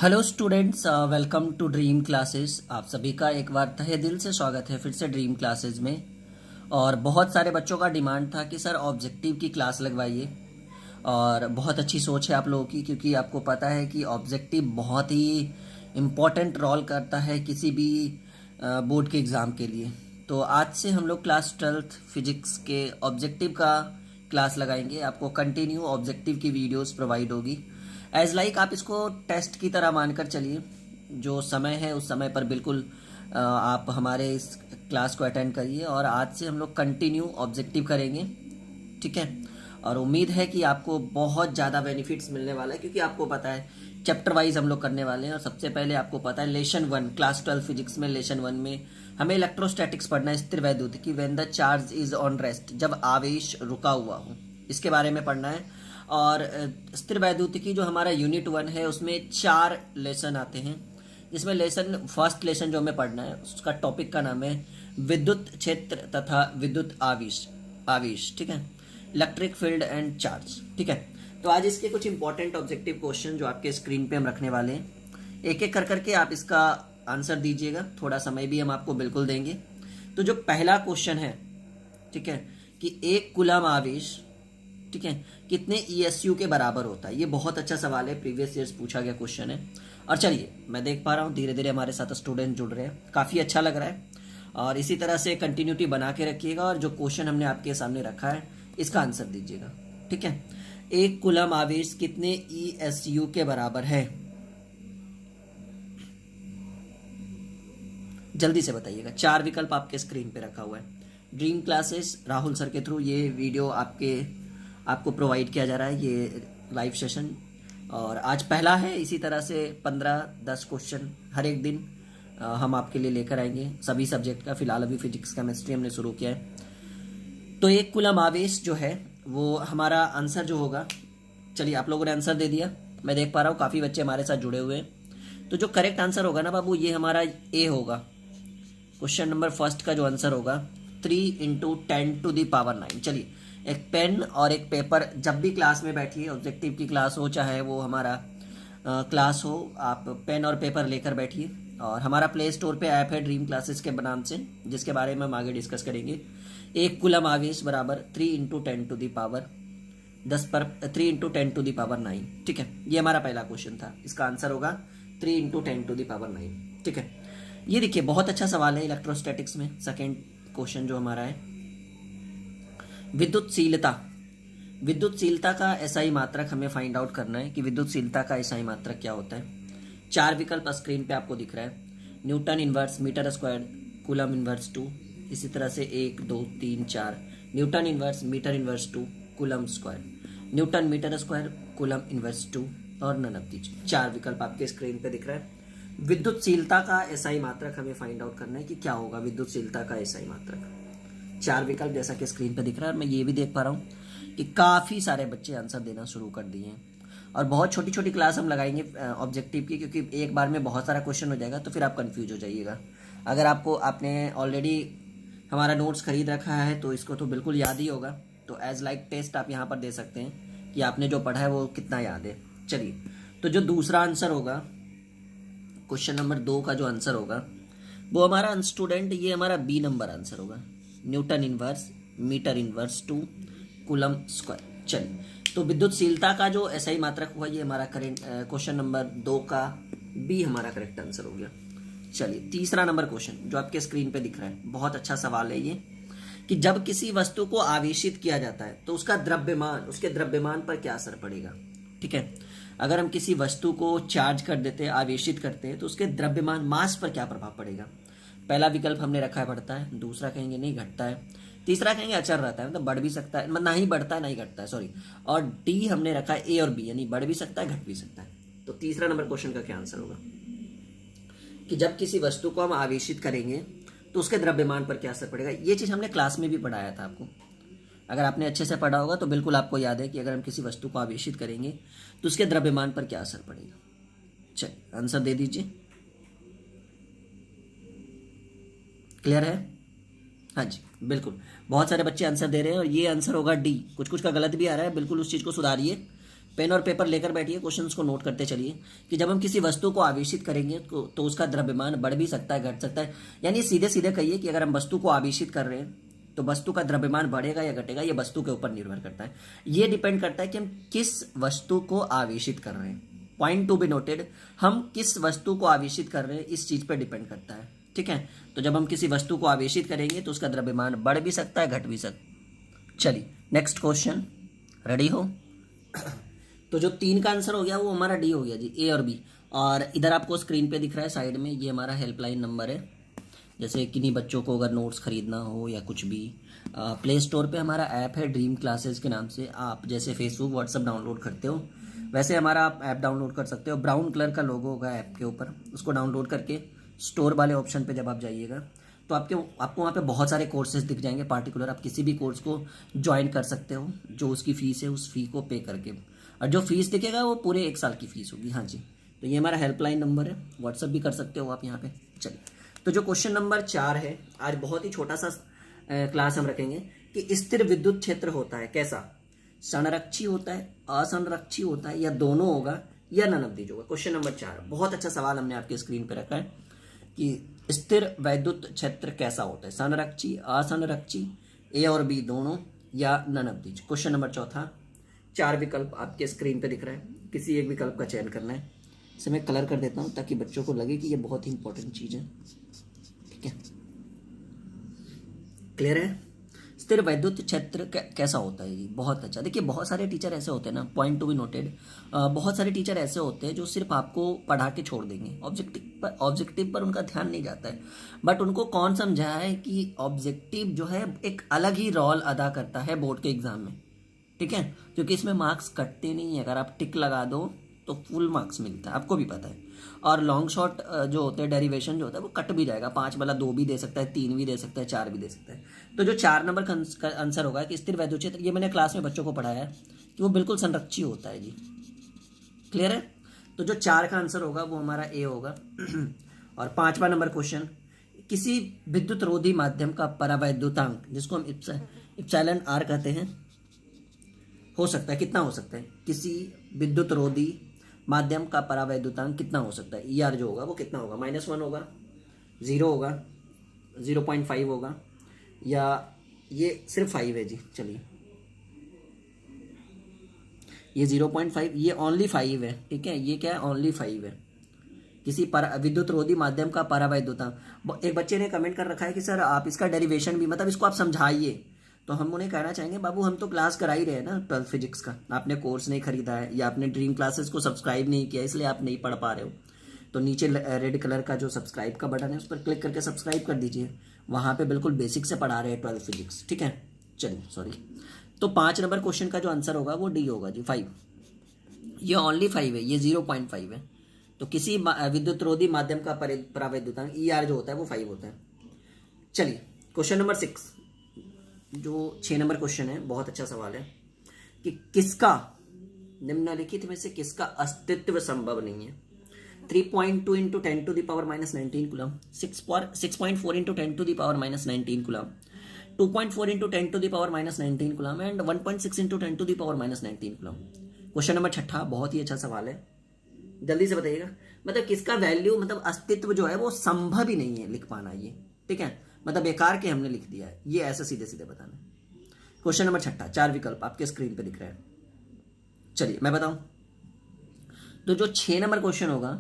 Hello students, welcome to Dream Classes. आप सभी का एक बार तहे दिल से स्वागत है फिर से ड्रीम क्लासेस में। और बहुत सारे बच्चों का डिमांड था कि सर ऑब्जेक्टिव की क्लास लगवाइए, और बहुत अच्छी सोच है आप लोगों की, क्योंकि आपको पता है कि ऑब्जेक्टिव बहुत ही इम्पॉर्टेंट रोल करता है किसी भी बोर्ड के एग्ज़ाम के लिए। तो आज से हम लोग क्लास 12th फिजिक्स के ऑब्जेक्टिव का क्लास लगाएंगे। आपको कंटिन्यू ऑब्जेक्टिव की वीडियोस प्रोवाइड होगी एज लाइक आप इसको टेस्ट की तरह मानकर चलिए। जो समय है उस समय पर बिल्कुल आप हमारे इस क्लास को अटेंड करिए, और आज से हम लोग कंटिन्यू ऑब्जेक्टिव करेंगे, ठीक है। और उम्मीद है कि आपको बहुत ज़्यादा बेनिफिट्स मिलने वाला है, क्योंकि आपको पता है चैप्टर वाइज हम लोग करने वाले हैं। और सबसे पहले आपको पता है लेसन 1 क्लास 12 फिजिक्स में, लेसन 1 में हमें इलेक्ट्रोस्टैटिक्स पढ़ना है, स्थिर वैद्युतिकी, when the charge is on rest, जब आवेश रुका हुआ हो, इसके बारे में पढ़ना है। और स्थिर वैद्युतिकी जो हमारा यूनिट 1 है उसमें 4 लेसन आते हैं, जिसमें फर्स्ट लेसन जो हमें पढ़ना है उसका टॉपिक का नाम है विद्युत क्षेत्र तथा विद्युत आवेश, ठीक है, इलेक्ट्रिक फील्ड एंड चार्ज, ठीक है। तो आज इसके कुछ इंपॉर्टेंट ऑब्जेक्टिव क्वेश्चन जो आपके स्क्रीन पे हम रखने वाले हैं, एक एक कर करके आप इसका आंसर दीजिएगा। थोड़ा समय भी हम आपको बिल्कुल देंगे। तो जो पहला क्वेश्चन है, ठीक है, कि एक कूलम आवेश, ठीक है, कितने ESU के बराबर होता है। ये बहुत अच्छा सवाल है, प्रीवियस ईयर्स पूछा गया क्वेश्चन है। और चलिए, मैं देख पा रहा हूँ धीरे धीरे हमारे साथ स्टूडेंट जुड़ रहे हैं, काफ़ी अच्छा लग रहा है। और इसी तरह से कंटिन्यूटी बना के रखिएगा, और जो क्वेश्चन हमने आपके सामने रखा है इसका आंसर दीजिएगा, ठीक है। एक कूलम आवेश कितने ESU के बराबर है, जल्दी से बताइएगा। 4 विकल्प आपके स्क्रीन पे रखा हुआ है। ड्रीम क्लासेस राहुल सर के थ्रू ये वीडियो आपको प्रोवाइड किया जा रहा है, ये लाइव सेशन। और आज पहला है, इसी तरह से 15-10 क्वेश्चन हर एक दिन हम आपके लिए लेकर आएंगे सभी सब्जेक्ट का। फिलहाल अभी फिजिक्स केमिस्ट्री हमने शुरू किया है। तो एक कूलम आवेश जो है वो हमारा आंसर जो होगा, चलिए आप लोगों ने आंसर दे दिया, मैं देख पा रहा हूँ काफ़ी बच्चे हमारे साथ जुड़े हुए हैं। तो जो करेक्ट आंसर होगा ना बाबू, ये हमारा ए होगा। क्वेश्चन नंबर फर्स्ट का जो आंसर होगा 3 × 10⁹। चलिए, एक पेन और एक पेपर, जब भी क्लास में बैठिए, ऑब्जेक्टिव की क्लास हो चाहे वो हमारा क्लास हो, आप पेन और पेपर लेकर बैठिए। और हमारा प्ले स्टोर पे ऐप है ड्रीम क्लासेस के नाम से, जिसके बारे में हम आगे डिस्कस करेंगे। एक कूलम आवेश बराबर 3 × 10⁹, ठीक है। ये हमारा पहला क्वेश्चन था, इसका आंसर होगा 3 × 10⁹, ठीक है। ये देखिए बहुत अच्छा सवाल है इलेक्ट्रोस्टैटिक्स में। सेकेंड क्वेश्चन जो हमारा है, विद्युतशीलता का SI मात्रक हमें फाइंड आउट करना है कि विद्युतशीलता का SI मात्रक क्या होता है। 4 विकल्प स्क्रीन पे आपको दिख रहा है। Newton inverse metre square coulomb inverse 2, इसी तरह से 1 2 3 4 newton inverse metre inverse 2 coulomb square, newton metre square coulomb inverse 2, और नन ऑफ दीज। 4 विकल्प आपके स्क्रीन पे दिख रहा है। विद्युतशीलता का SI मात्रक हमें फाइंड आउट करना है कि क्या होगा विद्युतशीलता का SI मात्रक। 4 विकल्प जैसा कि स्क्रीन पे दिख रहा है। और मैं ये भी देख पा रहा हूँ कि काफ़ी सारे बच्चे आंसर देना शुरू कर दिए हैं। और बहुत छोटी छोटी क्लास हम लगाएंगे ऑब्जेक्टिव की, क्योंकि एक बार में बहुत सारा क्वेश्चन हो जाएगा, तो फिर आप कंफ्यूज हो जाइएगा। अगर आपने ऑलरेडी हमारा नोट्स खरीद रखा है तो इसको तो बिल्कुल याद ही होगा। तो एज लाइक टेस्ट आप यहाँ पर दे सकते हैं कि आपने जो पढ़ा है वो कितना याद है। चलिए, तो जो दूसरा आंसर होगा, क्वेश्चन नंबर 2 का जो आंसर होगा वो हमारा स्टूडेंट, ये हमारा B नंबर आंसर होगा। Newton inverse metre inverse 2 coulomb square. चलिए, तो विद्युतशीलता का जो SI मात्रक हुआ, ये हमारा करेंट क्वेश्चन नंबर 2 का B हमारा करेक्ट आंसर हो गया। चलिए, तीसरा नंबर क्वेश्चन जो आपके स्क्रीन पे दिख रहा है, बहुत अच्छा सवाल है ये, कि जब किसी वस्तु को आवेशित किया जाता है तो उसका उसके द्रव्यमान पर क्या असर पड़ेगा, ठीक है। अगर हम किसी वस्तु को चार्ज कर देते हैं, आवेशित करते हैं, तो उसके द्रव्यमान मास पर क्या प्रभाव पड़ेगा। पहला विकल्प हमने रखा है बढ़ता है, दूसरा कहेंगे नहीं घटता है, तीसरा कहेंगे अचर रहता है, मतलब बढ़ भी सकता है, ना ही बढ़ता है ना ही घटता है, सॉरी। और D हमने रखा है A और B, यानी बढ़ भी सकता है घट भी सकता है। तो तीसरा नंबर क्वेश्चन का क्या आंसर होगा कि जब किसी वस्तु को हम आवेशित करेंगे तो उसके द्रव्यमान पर क्या असर पड़ेगा। ये चीज़ हमने क्लास में भी पढ़ाया था आपको, अगर आपने अच्छे से पढ़ा होगा तो बिल्कुल आपको याद है कि अगर हम किसी वस्तु को आवेशित करेंगे तो उसके द्रव्यमान पर क्या असर पड़ेगा। चलिए, आंसर दे दीजिए। क्लियर है? हाँ जी, बिल्कुल बहुत सारे बच्चे आंसर दे रहे हैं, और ये आंसर होगा D। कुछ कुछ का गलत भी आ रहा है, बिल्कुल उस चीज़ को सुधारिए। पेन और पेपर लेकर बैठिए, क्वेश्चंस को नोट करते चलिए कि जब हम किसी वस्तु को आवेशित करेंगे तो उसका द्रव्यमान बढ़ भी सकता है, घट सकता है। यानी सीधे सीधे कहिए कि अगर हम वस्तु को आवेशित कर रहे हैं तो वस्तु का द्रव्यमान बढ़ेगा या घटेगा, ये वस्तु के ऊपर निर्भर करता है। ये डिपेंड करता है कि हम किस वस्तु को आवेशित कर रहे हैं। पॉइंट टू बी नोटेड, हम किस वस्तु को आवेशित कर रहे हैं इस चीज पर डिपेंड करता है, ठीक है। तो जब हम किसी वस्तु को आवेशित करेंगे तो उसका द्रव्यमान बढ़ भी सकता है, घट भी सकता है। चलिए नेक्स्ट क्वेश्चन, रेडी हो? तो जो 3 का आंसर हो गया वो हमारा डी हो गया जी, ए और बी। और इधर आपको स्क्रीन पे दिख रहा है साइड में, ये हमारा हेल्पलाइन नंबर है। जैसे किन्हीं बच्चों को अगर नोट्स खरीदना हो या कुछ भी, प्ले स्टोर पे हमारा ऐप है ड्रीम क्लासेस के नाम से। आप जैसे फेसबुक व्हाट्सअप डाउनलोड करते हो वैसे हमारा आप ऐप डाउनलोड कर सकते हो। ब्राउन कलर का लोगो होगा ऐप के ऊपर, उसको डाउनलोड करके स्टोर वाले ऑप्शन पे जब आप जाइएगा तो आपको वहाँ पे बहुत सारे कोर्सेज दिख जाएंगे पार्टिकुलर। आप किसी भी कोर्स को ज्वाइन कर सकते हो, जो उसकी फ़ीस है उस फ़ी को पे करके, और जो फीस दिखेगा वो पूरे 1 साल की फ़ीस होगी। हाँ जी, तो ये हमारा हेल्पलाइन नंबर है, व्हाट्सअप भी कर सकते हो आप यहाँ पे। चलिए, तो जो क्वेश्चन नंबर 4 है, आज बहुत ही छोटा सा क्लास हम रखेंगे कि स्थिर विद्युत क्षेत्र होता है कैसा? संरक्षी होता है, असंरक्षी होता है, या दोनों होगा, या ननवद्वीज होगा? क्वेश्चन नंबर 4 बहुत अच्छा सवाल हमने आपके स्क्रीन पे रखा है कि स्थिर वैद्युत क्षेत्र कैसा होता है? संरक्षी, असंरक्षी, ए और बी दोनों, या ननवद्वीज? क्वेश्चन नंबर 4, 4 विकल्प आपके स्क्रीन पे दिख रहा है, किसी एक विकल्प का चयन करना है। इसे मैं कलर कर देता हूँ ताकि बच्चों को लगे कि ये बहुत ही इंपॉर्टेंट चीज़ है, ठीक है। क्लियर है? स्थिर वैद्युत क्षेत्र कैसा होता है? बहुत अच्छा। देखिए बहुत सारे टीचर ऐसे होते हैं ना, पॉइंट टू बी नोटेड, बहुत सारे टीचर ऐसे होते हैं जो सिर्फ आपको पढ़ा के छोड़ देंगे, ऑब्जेक्टिव पर उनका ध्यान नहीं जाता है। बट उनको कौन समझाए कि ऑब्जेक्टिव जो है एक अलग ही रोल अदा करता है बोर्ड के एग्जाम में, ठीक है, क्योंकि इसमें मार्क्स कटते नहीं है। अगर आप टिक लगा दो तो फुल मार्क्स मिलता है, आपको भी पता है। और लॉन्ग शॉट जो होते हैं, डेरिवेशन जो होता है वो कट भी जाएगा, 5 वाला 2 भी दे सकता है, 3 भी दे सकता है, 4 भी दे सकता है। तो जो 4 नंबर का आंसर होगा कि स्थिर वैद्युत क्षेत्र, ये मैंने क्लास में बच्चों को पढ़ाया है कि वो बिल्कुल संरक्षी होता है जी। क्लियर है? तो जो 4 का आंसर होगा वो हमारा ए होगा। और 5वां नंबर क्वेश्चन, किसी विद्युत रोधी माध्यम का परावैद्युतांक, जिसको हम इप्सिलॉन आर कहते हैं, हो सकता है, कितना हो सकता है? किसी विद्युत रोधी माध्यम का परावैद्युतांक कितना हो सकता है? ई आर जो होगा वो कितना होगा? -1 होगा, 0 होगा, 0.5 होगा, या ये सिर्फ 5 है जी। चलिए, ये 0.5, ये ओनली 5 है, ठीक है। ये क्या है? ओनली 5 है। किसी विद्युत रोधी माध्यम का परावैद्युतांक। एक बच्चे ने कमेंट कर रखा है कि सर आप इसका डेरिवेशन भी, मतलब इसको आप समझाइए। तो हम उन्हें कहना चाहेंगे, बाबू हम तो क्लास करा ही रहे हैं ना 12th फिजिक्स का, आपने कोर्स नहीं खरीदा है या आपने ड्रीम क्लासेस को सब्सक्राइब नहीं किया, इसलिए आप नहीं पढ़ पा रहे हो। तो नीचे रेड कलर का जो सब्सक्राइब का बटन है उस पर क्लिक करके सब्सक्राइब कर दीजिए, वहाँ पे बिल्कुल बेसिक से पढ़ा रहे हैं 12th फिजिक्स, ठीक है। चलिए, सॉरी। तो 5 नंबर क्वेश्चन का जो आंसर होगा वो डी होगा जी, 5। ये ओनली 5 है, ये 0.5 है। तो किसी विद्युत रोधी माध्यम का परावैद्युतांक ई आर जो होता है वो 5 होता है। चलिए, क्वेश्चन नंबर 6, जो 6 नंबर क्वेश्चन है, बहुत अच्छा सवाल है कि किसका, निम्नलिखित में से किसका अस्तित्व संभव नहीं है? 3.2 into 10 to the power -19 coulomb, 6.4 into 10 to the power -19 coulomb, 2.4 into 10 to the power -19 coulomb, and 1.6 into 10 to the power -19 coulomb. Question number 6 बहुत ही अच्छा सवाल है, जल्दी से बताइएगा। मतलब किसका वैल्यू, मतलब अस्तित्व जो है वो संभव ही नहीं है लिख पाना, ये ठीक है, मतलब बेकार के हमने लिख दिया है, ये ऐसा सीधे सीधे बताना। क्वेश्चन नंबर 6, 4 विकल्प आपके स्क्रीन पे दिख रहा है। चलिए मैं बताऊं, तो जो 6 नंबर क्वेश्चन होगा,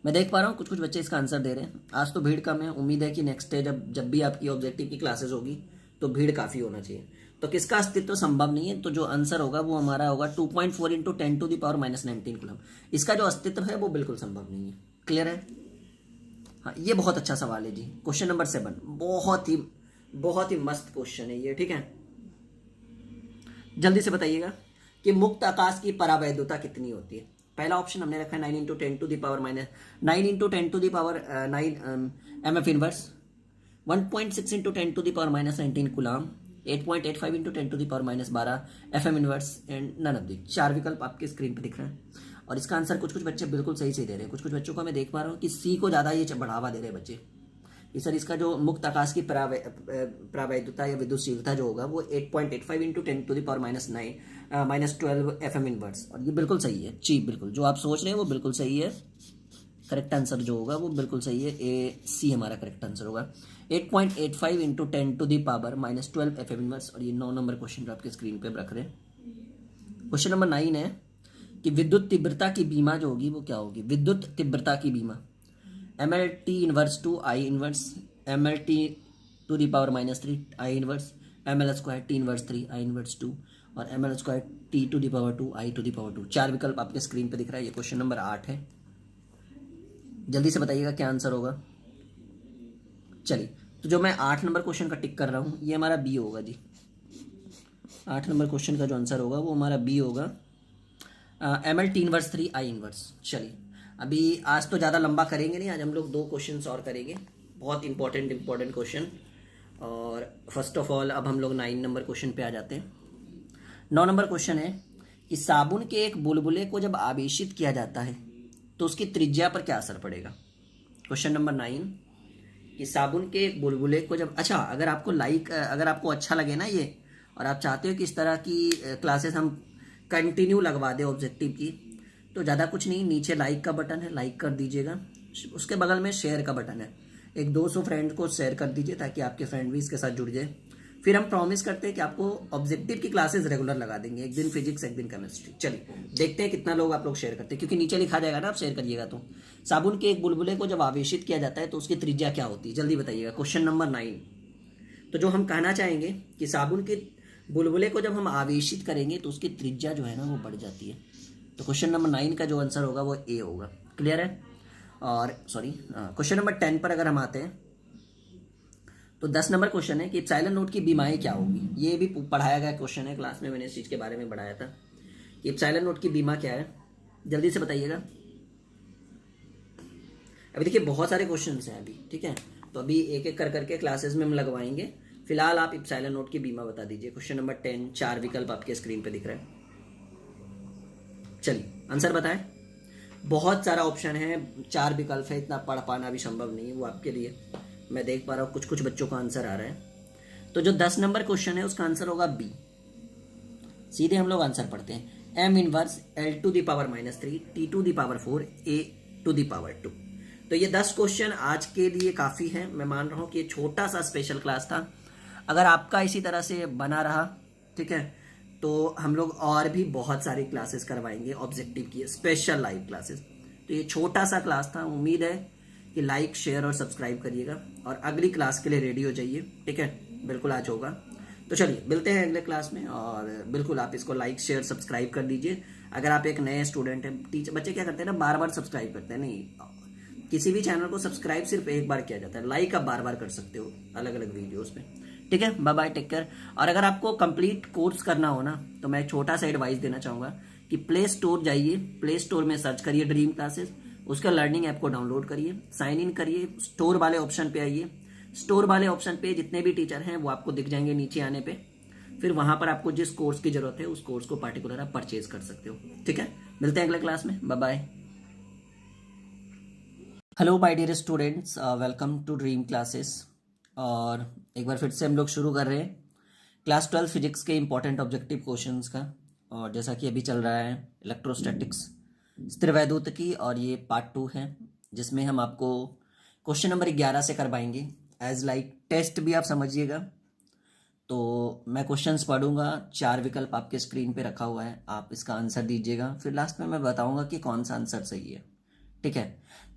मैं देख पा रहा हूँ कुछ कुछ बच्चे इसका आंसर दे रहे हैं। आज तो भीड़ कम है, उम्मीद है कि नेक्स्ट डे जब भी आपकी ऑब्जेक्टिव की क्लासेस होगी तो भीड़ काफ़ी होना चाहिए। तो किसका अस्तित्व संभव नहीं है? तो जो आंसर होगा वो हमारा होगा 2.4 into 10 to the power -19 coulomb. इसका जो अस्तित्व है वो बिल्कुल संभव नहीं है। क्लियर है? हाँ, ये बहुत अच्छा सवाल है जी। क्वेश्चन नंबर 7 बहुत ही मस्त क्वेश्चन है ये, ठीक है। जल्दी से बताइएगा कि मुक्त आकाश की परावैद्युता कितनी होती है? पहला ऑप्शन हमने रखा है 9 into 10 to the power -9 into 10 to the power 9 MF inverse, 1.6 into 10 to the power -19 coulomb, 8.85 into 10 to the power -12 FM inverse, and none of the. 4 विकल्प आपके स्क्रीन पे दिख रहे हैं और इसका आंसर कुछ कुछ बच्चे बिल्कुल सही से दे रहे हैं। कुछ कुछ बच्चों को मैं देख पा रहा हूँ कि सी को ज़्यादा ये बढ़ावा दे रहे हैं बच्चे कि सर इसका जो मुक्त आकाश की परावैद्युता या विद्युतशीलता जो होगा वो 8.85 into 10 to the power -12 FM inverse, और ये बिल्कुल सही है जी, बिल्कुल जो आप सोच रहे हैं वो बिल्कुल सही है। करेक्ट आंसर जो होगा वो बिल्कुल सही है, AC हमारा करेक्ट आंसर होगा। 8.85 इंटू 10⁻² -12 FM इनवर्स, और ये 9 नंबर क्वेश्चन जो आपके स्क्रीन पे रख रहे हैं। क्वेश्चन नंबर 9 है कि विद्युत तीव्रता की बीमा जो होगी वो क्या होगी। विद्युत तीव्रता की बीमा MLT inverse 2 I inverse, MLT⁻³ I inverse, ML² T inverse 3 I inverse 2, और ML² T⁻² I⁻²। 4 विकल्प आपके स्क्रीन पे दिख रहा है। ये क्वेश्चन नंबर 8 है। जल्दी से बताइएगा क्या आंसर होगा। चलिए, तो जो मैं 8 नंबर क्वेश्चन का टिक कर रहा हूँ ये हमारा बी होगा जी। 8 नंबर क्वेश्चन का जो आंसर होगा वो हमारा बी होगा, MLT इनवर्स 3 I इनवर्स। चलिए, अभी आज तो ज़्यादा लंबा करेंगे नहीं, आज हम लोग 2 क्वेश्चन और करेंगे, बहुत इंपॉर्टेंट क्वेश्चन। और फर्स्ट ऑफ ऑल अब हम लोग 9 नंबर क्वेश्चन पे आ जाते हैं। 9 नंबर क्वेश्चन है कि साबुन के एक बुलबुले को जब आवेशित किया जाता है तो उसकी त्रिज्या पर क्या असर पड़ेगा। क्वेश्चन नंबर 9 कि साबुन के एक बुलबुले को जब, अच्छा अगर आपको अच्छा लगे ना ये, और आप चाहते हो कि इस तरह की क्लासेस हम कंटिन्यू लगवा दें ऑब्जेक्टिव की, तो ज़्यादा कुछ नहीं, नीचे लाइक का बटन है, लाइक कर दीजिएगा। उसके बगल में शेयर का बटन है, एक 200 फ्रेंड को शेयर कर दीजिए ताकि आपके फ्रेंड भी इसके साथ जुड़ जाए। फिर हम प्रॉमिस करते हैं कि आपको ऑब्जेक्टिव की क्लासेस रेगुलर लगा देंगे, एक दिन फिजिक्स एक दिन केमिस्ट्री। चलिए देखते हैं कितना लोग आप लोग शेयर करते हैं, क्योंकि नीचे लिखा जाएगा ना, आप शेयर करिएगा। तो साबुन के एक बुलबुले को जब आवेशित किया जाता है तो उसकी त्रिज्या क्या होती है, जल्दी बताइएगा। Question number 9। तो जो हम कहना चाहेंगे कि साबुन के बुलबुले को जब हम आवेशित करेंगे तो उसकी त्रिज्या जो है ना वो बढ़ जाती है। तो क्वेश्चन नंबर 9 का जो आंसर होगा वो ए होगा। क्लियर है। और सॉरी, क्वेश्चन नंबर 10 पर अगर हम आते हैं तो 10 नंबर क्वेश्चन है कि एप्सिलॉन नोट की बीमाएं क्या होगी। ये भी पढ़ाया गया क्वेश्चन है क्लास में, मैंने इस चीज़ के बारे में पढ़ाया था कि एप्सिलॉन नोट की बीमा क्या है। जल्दी से बताइएगा। अभी देखिए बहुत सारे क्वेश्चन हैं अभी, ठीक है, तो अभी एक एक कर करके क्लासेस में हम लगवाएंगे। फिलहाल आप एप्सिलॉन नोट की बीमा बता दीजिए। क्वेश्चन नंबर 10, 4 विकल्प आपके स्क्रीन पे दिख रहा है। चलिए आंसर बताएं। बहुत सारा ऑप्शन है, 4 विकल्प है, इतना पढ़ पाना भी संभव नहीं है वो आपके लिए। मैं देख पा रहा हूँ कुछ कुछ बच्चों का आंसर आ रहा है। तो जो 10 नंबर क्वेश्चन है उसका आंसर होगा बी। सीधे हम लोग आंसर पढ़ते हैं। M inverse L⁻³ T⁻⁴ A⁻²। तो ये 10 क्वेश्चन आज के लिए काफ़ी है। मैं मान रहा हूँ कि ये छोटा सा स्पेशल क्लास था। अगर आपका इसी तरह से बना रहा, ठीक है, तो हम लोग और भी बहुत सारी क्लासेस करवाएंगे ऑब्जेक्टिव की, स्पेशल लाइव क्लासेस। तो ये छोटा सा क्लास था। उम्मीद है कि लाइक शेयर और सब्सक्राइब करिएगा, और अगली क्लास के लिए रेडी हो जाइए, ठीक है, बिल्कुल आज होगा। तो चलिए मिलते हैं अगले क्लास में, और बिल्कुल आप इसको लाइक शेयर सब्सक्राइब कर दीजिए। अगर आप एक नए स्टूडेंट हैं, टीचर बच्चे क्या करते हैं ना, बार बार सब्सक्राइब करते हैं, नहीं, किसी भी चैनल को सब्सक्राइब सिर्फ एक बार किया जाता है, लाइक आप बार बार कर सकते हो अलग अलग वीडियोज़ पे, ठीक है। Bye bye, take care. और अगर आपको कंप्लीट कोर्स करना हो ना, तो मैं एक छोटा सा एडवाइस देना चाहूँगा कि प्ले स्टोर जाइए, प्ले स्टोर में सर्च करिए ड्रीम क्लासेस, उसका लर्निंग ऐप को डाउनलोड करिए, साइन इन करिए, स्टोर वाले ऑप्शन पे आइए। स्टोर वाले ऑप्शन पे जितने भी टीचर हैं वो आपको दिख जाएंगे नीचे आने पे। फिर वहां पर आपको जिस कोर्स की जरूरत है उस कोर्स को पार्टिकुलर आप परचेज कर सकते हो, ठीक है। मिलते हैं अगले क्लास में, bye bye. Hello my dear students, welcome to Dream Classes. और एक बार फिर से हम लोग शुरू कर रहे हैं क्लास 12 फिजिक्स के इंपॉर्टेंट ऑब्जेक्टिव क्वेश्चंस का। और जैसा कि अभी चल रहा है इलेक्ट्रोस्टैटिक्स स्थिरवैद्युत, और ये पार्ट 2 है, जिसमें हम आपको क्वेश्चन नंबर 11 से करवाएंगे। एज लाइक टेस्ट भी आप समझिएगा। तो मैं क्वेश्चंस पढ़ूंगा, 4 विकल्प आपके स्क्रीन पे रखा हुआ है, आप इसका आंसर दीजिएगा। फिर लास्ट में मैं बताऊंगा कि कौन सा आंसर सही है, ठीक है।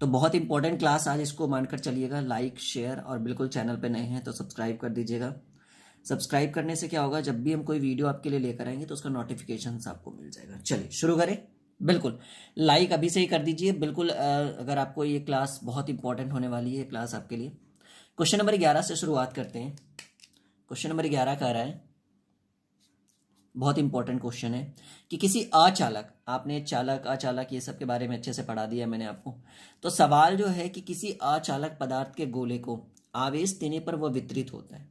तो बहुत इंपॉर्टेंट क्लास आज, इसको मानकर चलिएगा। लाइक शेयर, और बिल्कुल चैनल पे नए हैं तो सब्सक्राइब कर दीजिएगा। सब्सक्राइब करने से क्या होगा, जब भी हम कोई वीडियो आपके लिए लेकर आएंगे तो उसका नोटिफिकेशन आपको मिल जाएगा। चलिए शुरू करें। बिल्कुल लाइक अभी से ही कर दीजिए, बिल्कुल। अगर आपको ये क्लास बहुत इंपॉर्टेंट होने वाली है, क्लास आपके लिए। क्वेश्चन नंबर 11 से शुरुआत करते हैं। क्वेश्चन नंबर 11 कह रहा है, बहुत इंपॉर्टेंट क्वेश्चन है कि किसी अचालक, आपने चालक अचालक ये सब के बारे में अच्छे से पढ़ा दिया मैंने आपको। तो सवाल जो है कि किसी अचालक पदार्थ के गोले को आवेश देने पर वह वितरित होता है।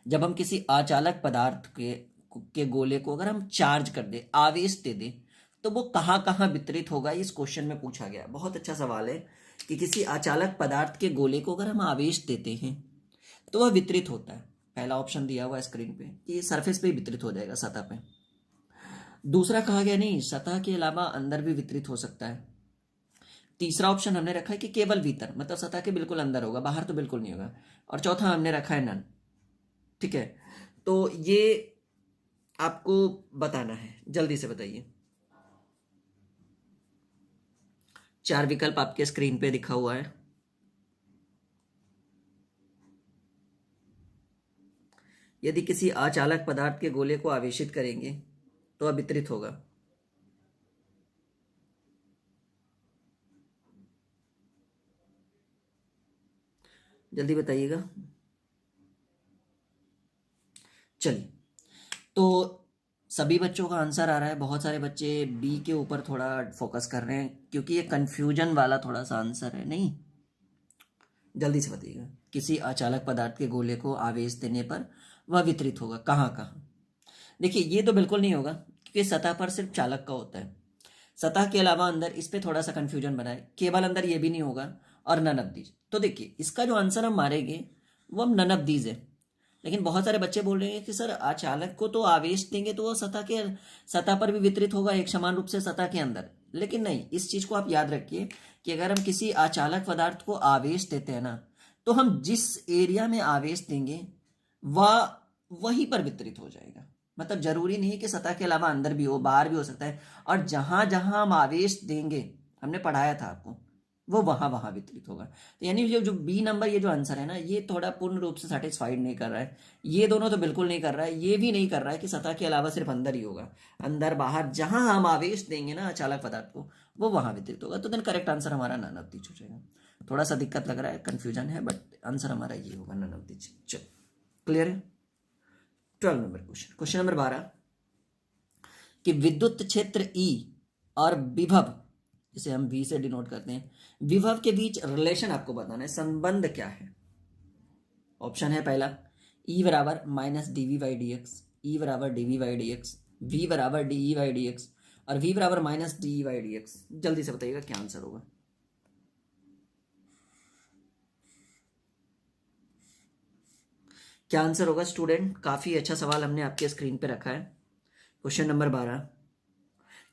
जब हम किसी अचालक पदार्थ के गोले को अगर हम चार्ज कर दे, आवेश दे दे, तो वो कहाँ कहाँ वितरित होगा, इस क्वेश्चन में पूछा गया। बहुत अच्छा सवाल है कि किसी अचालक पदार्थ के गोले को अगर हम आवेश देते हैं तो वह वितरित होता है। पहला ऑप्शन दिया हुआ है स्क्रीन पे कि सरफेस पे ही वितरित हो जाएगा, सतह पे। दूसरा कहा गया नहीं, सतह के अलावा अंदर भी वितरित हो सकता है। तीसरा ऑप्शन हमने रखा है कि केवल भीतर, मतलब सतह के बिल्कुल अंदर होगा, बाहर तो बिल्कुल नहीं होगा। और चौथा हमने रखा है नन। ठीक है, तो ये आपको बताना है, जल्दी से बताइए। 4 विकल्प आपके स्क्रीन पे दिखा हुआ है। यदि किसी अचालक पदार्थ के गोले को आवेशित करेंगे तो वितरित होगा। जल्दी बताइएगा। चलिए, तो सभी बच्चों का आंसर आ रहा है। बहुत सारे बच्चे बी के ऊपर थोड़ा फोकस कर रहे हैं क्योंकि ये कंफ्यूजन वाला थोड़ा सा आंसर है। नहीं, जल्दी से बताइएगा। किसी अचालक पदार्थ के गोले को आवेश देने पर वह वितरित होगा कहाँ कहाँ। देखिए, ये तो बिल्कुल नहीं होगा क्योंकि सतह पर सिर्फ चालक का होता है। सतह के अलावा अंदर, इस पे थोड़ा सा कंफ्यूजन बनाए। केवल अंदर ये भी नहीं होगा, और नन ऑफ दीज। तो देखिए, इसका जो आंसर हम मारेंगे वो हम नन ऑफ दीज है। लेकिन बहुत सारे बच्चे बोल रहे हैं कि सर अचालक को तो आवेश देंगे तो वो सतह पर भी वितरित होगा एक समान रूप से सतह के अंदर। लेकिन नहीं, इस चीज को आप याद रखिए कि अगर हम किसी अचालक पदार्थ को आवेश देते हैं ना, तो हम जिस एरिया में आवेश देंगे वह वहीं पर वितरित हो जाएगा। मतलब जरूरी नहीं कि सतह के अलावा अंदर भी हो, बाहर भी हो सकता है। और जहां जहां हम आवेश देंगे, हमने पढ़ाया था आपको, वो वहां वहां वितरित होगा। तो यानी जो जो बी नंबर, ये जो आंसर है ना, ये थोड़ा पूर्ण रूप से सेटिस्फाइड नहीं कर रहा है। ये दोनों तो बिल्कुल नहीं कर रहा है। ये भी नहीं कर रहा है कि सतह के अलावा सिर्फ अंदर ही होगा। अंदर बाहर जहां हम आवेश देंगे ना अचालक पदार्थ को, वो वहां वितरित होगा। तो देन करेक्ट आंसर हमारा नन ऑफ दीज हो जाएगा। थोड़ा सा दिक्कत लग रहा है, कंफ्यूजन है, बट आंसर हमारा ये होगा, नन ऑफ दीज। चलो, क्लियर है। 12 नंबर क्वेश्चन, क्वेश्चन नंबर 12, कि विद्युत क्षेत्र ई और विभव, जिसे हम वी से डिनोट करते हैं, विभव के बीच रिलेशन आपको बताना है, संबंध क्या है। ऑप्शन है पहला, ई बराबर minus D V by D X, E बराबर D V by D X, V बराबर D E by D X, और वी बराबर minus D E by D X. जल्दी से बताइएगा क्या आंसर होगा। क्या आंसर होगा स्टूडेंट? काफी अच्छा सवाल हमने आपके स्क्रीन पे रखा है। क्वेश्चन नंबर 12,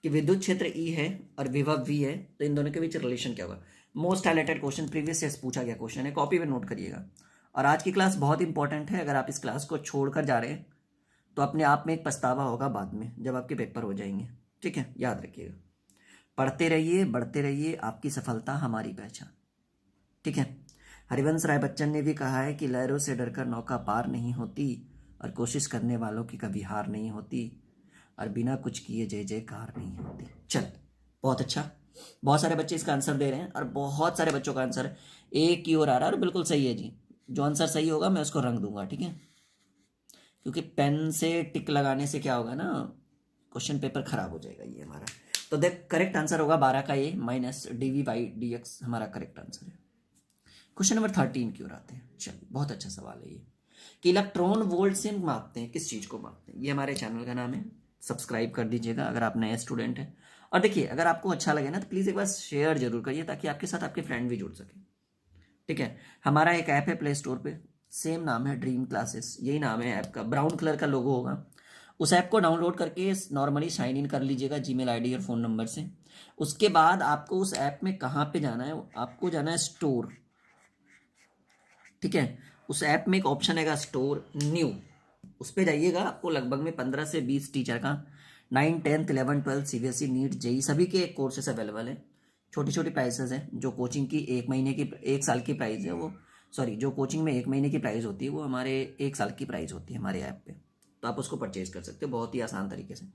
कि विद्युत क्षेत्र ई है और विभव वी है, तो इन दोनों के बीच रिलेशन क्या होगा। Most highlighted question, previous year पूछा गया क्वेश्चन है, कॉपी में नोट करिएगा। और आज की क्लास बहुत इंपॉर्टेंट है। अगर आप इस क्लास को छोड़कर जा रहे हैं तो अपने आप में एक पछतावा होगा बाद में, जब आपके पेपर हो जाएंगे। ठीक है, याद रखिएगा। पढ़ते रहिए, बढ़ते रहिए, आपकी सफलता हमारी पहचान। ठीक है। हरिवंश राय बच्चन ने भी कहा है कि लहरों से डरकर नौका पार नहीं होती, और कोशिश करने वालों की कभी हार नहीं होती, और बिना कुछ किए जय जयकार नहीं होती। चल, बहुत अच्छा। बहुत सारे बच्चे इसका आंसर दे रहे हैं, और बहुत सारे बच्चों का आंसर एक की ओर आ रहा है, और बिल्कुल सही है जी। जो आंसर सही होगा मैं उसको रंग दूंगा, ठीक है। क्योंकि पेन से टिक लगाने से क्या होगा ना, क्वेश्चन पेपर खराब हो जाएगा ये हमारा। तो देख, करेक्ट आंसर होगा 12 का A minus D V by D X, हमारा करेक्ट आंसर है। क्वेश्चन नंबर 13 की ओर आते हैं। चलिए, बहुत अच्छा सवाल है ये, कि इलेक्ट्रॉन वोल्ट से मापते हैं, किस चीज को मापते हैं। ये हमारे चैनल का नाम है, सब्सक्राइब कर दीजिएगा अगर आप नए स्टूडेंट हैं। और देखिए, अगर आपको अच्छा लगे ना तो प्लीज़ एक बार शेयर जरूर करिए, ताकि आपके साथ आपके फ्रेंड भी जुड़ सके। ठीक है। हमारा एक ऐप है प्ले स्टोर पे, सेम नाम है, ड्रीम क्लासेस, यही नाम है ऐप का। ब्राउन कलर का लोगो होगा। उस ऐप को डाउनलोड करके नॉर्मली साइन इन कर लीजिएगा जीमेल आईडी और फ़ोन नंबर से। उसके बाद आपको उस ऐप में कहाँ पे जाना है, आपको जाना है स्टोर। ठीक है। उस ऐप में एक ऑप्शन है स्टोर न्यू, उस पर जाइएगा। आपको लगभग में 15 से 20 टीचर का 9, 10, 11, 12 सीबीएसई, नीट, जेई सभी के कोर्सेस अवेलेबल है। छोटी छोटी प्राइसेस हैं। जो कोचिंग की 1 महीने की, 1 साल की प्राइस है वो, सॉरी, जो कोचिंग में 1 महीने की प्राइस होती है वो हमारे 1 साल की प्राइस होती है हमारे ऐप पे। तो आप उसको परचेज कर सकते हो बहुत ही आसान तरीके से।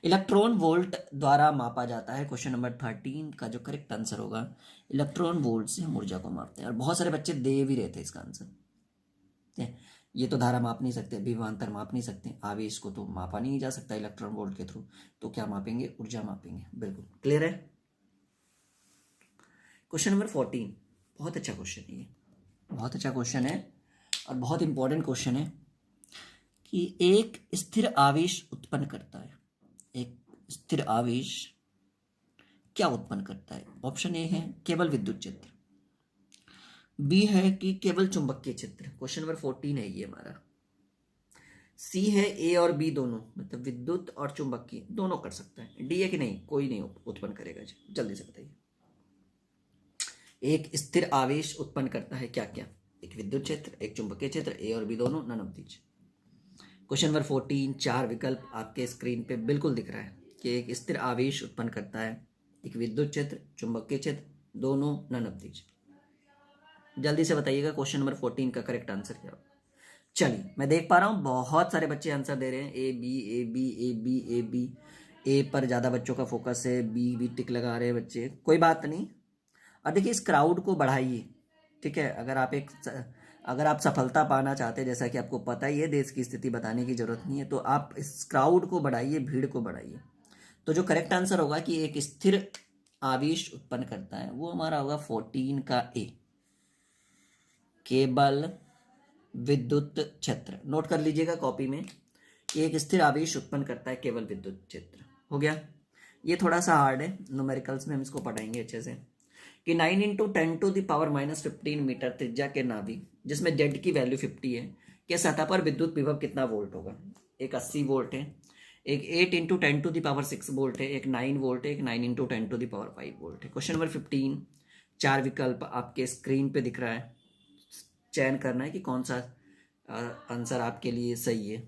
इलेक्ट्रॉन वोल्ट द्वारा मापा जाता है। क्वेश्चन नंबर 13 का जो करेक्ट आंसर होगा, इलेक्ट्रॉन वोल्ट से हम ऊर्जा को मापते हैं। और बहुत सारे बच्चे दे भी रहे थे इसका आंसर। ये तो धारा माप नहीं सकते, विभवांतर माप नहीं सकते, आवेश को तो मापा नहीं जा सकता इलेक्ट्रॉन वोल्ट के थ्रू, तो क्या मापेंगे, ऊर्जा मापेंगे। बिल्कुल क्लियर है। क्वेश्चन नंबर 14, बहुत अच्छा क्वेश्चन है ये, बहुत अच्छा क्वेश्चन है और बहुत इंपॉर्टेंट क्वेश्चन है, कि एक स्थिर आवेश उत्पन्न करता है। एक स्थिर आवेश क्या उत्पन्न करता है। ऑप्शन ए है केवल विद्युत क्षेत्र, बी है कि केवल चुंबकीय क्षेत्र। क्वेश्चन नंबर 14 है ये हमारा। सी है ए और बी दोनों, मतलब विद्युत और चुंबकीय दोनों कर सकता है। डी है कि नहीं, कोई नहीं उत्पन्न करेगा जी, जल्दी से बताइए। एक स्थिर आवेश उत्पन्न करता है क्या क्या? एक विद्युत क्षेत्र, एक चुंबकीय क्षेत्र, ए और बी दोनों, none of these. Question number 14, 4 विकल्प आपके स्क्रीन पे बिल्कुल दिख रहा है कि एक स्थिर आवेश उत्पन्न करता है, एक विद्युत क्षेत्र, चुंबकीय क्षेत्र, दोनों, नन ऑफ दीज। जल्दी से बताइएगा क्वेश्चन नंबर 14 का करेक्ट आंसर क्या होगा। चलिए, मैं देख पा रहा हूँ बहुत सारे बच्चे आंसर दे रहे हैं, A B A B A B A B. A पर ज़्यादा बच्चों का फोकस है, बी भी टिक लगा रहे हैं बच्चे, कोई बात नहीं। और देखिए, इस क्राउड को बढ़ाइए, ठीक है। अगर आप सफलता पाना चाहते हैं, जैसा कि आपको पता ही है, देश की स्थिति बताने की जरूरत नहीं है, तो आप इस क्राउड को बढ़ाइए, भीड़ को बढ़ाइए। तो जो करेक्ट आंसर होगा कि एक स्थिर आवेश उत्पन्न करता है, वो हमारा होगा 14 का ए, केवल विद्युत क्षेत्र। नोट कर लीजिएगा कॉपी में कि एक स्थिर आवेश उत्पन्न करता है केवल विद्युत क्षेत्र। हो गया। ये थोड़ा सा हार्ड है, न्यूमेरिकल्स में हम इसको पढ़ाएंगे अच्छे से कि 9 × 10⁻⁻15 मीटर त्रिज्या के नाभिक, जिसमें जेड की वैल्यू 50 है, के सतह पर विद्युत विभव कितना वोल्ट होगा? एक 80 वोल्ट है, एक 8 × 10⁻6 वोल्ट है, एक 9 वोल्ट है, एक 9 × 10⁻5 वोल्ट है। क्वेश्चन नंबर 15, 4 विकल्प आपके स्क्रीन पे दिख रहा है, चयन करना है कि कौन सा आंसर आपके लिए सही है,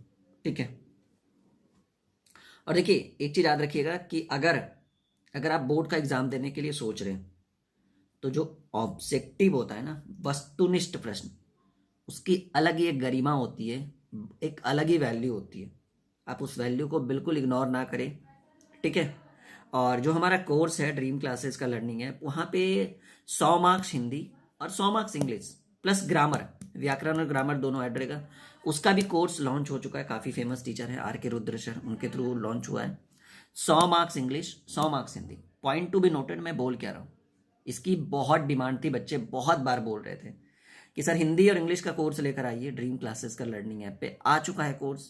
ठीक है। और देखिए, एक चीज याद रखिएगा कि अगर आप बोर्ड का एग्जाम देने के लिए सोच रहे हैं, तो जो ऑब्जेक्टिव होता है ना, वस्तुनिष्ठ प्रश्न, उसकी अलग ही एक गरिमा होती है, एक अलग ही वैल्यू होती है। आप उस वैल्यू को बिल्कुल इग्नोर ना करें, ठीक है। और जो हमारा कोर्स है ड्रीम क्लासेस का लर्निंग है, वहाँ पे 100 मार्क्स हिंदी और 100 मार्क्स इंग्लिश प्लस ग्रामर, व्याकरण और ग्रामर दोनों ऐड रहेगा। उसका भी कोर्स लॉन्च हो चुका है, काफ़ी फेमस टीचर है आर के रुद्र सर, उनके थ्रू लॉन्च हुआ है। 100 marks English, 100 marks Hindi. Point to be noted, मैं बोल क्या रहा हूँ, इसकी बहुत डिमांड थी, बच्चे बहुत बार बोल रहे थे कि सर हिंदी और इंग्लिश का कोर्स लेकर आइए, ड्रीम क्लासेस का लर्निंग ऐप पे आ चुका है कोर्स।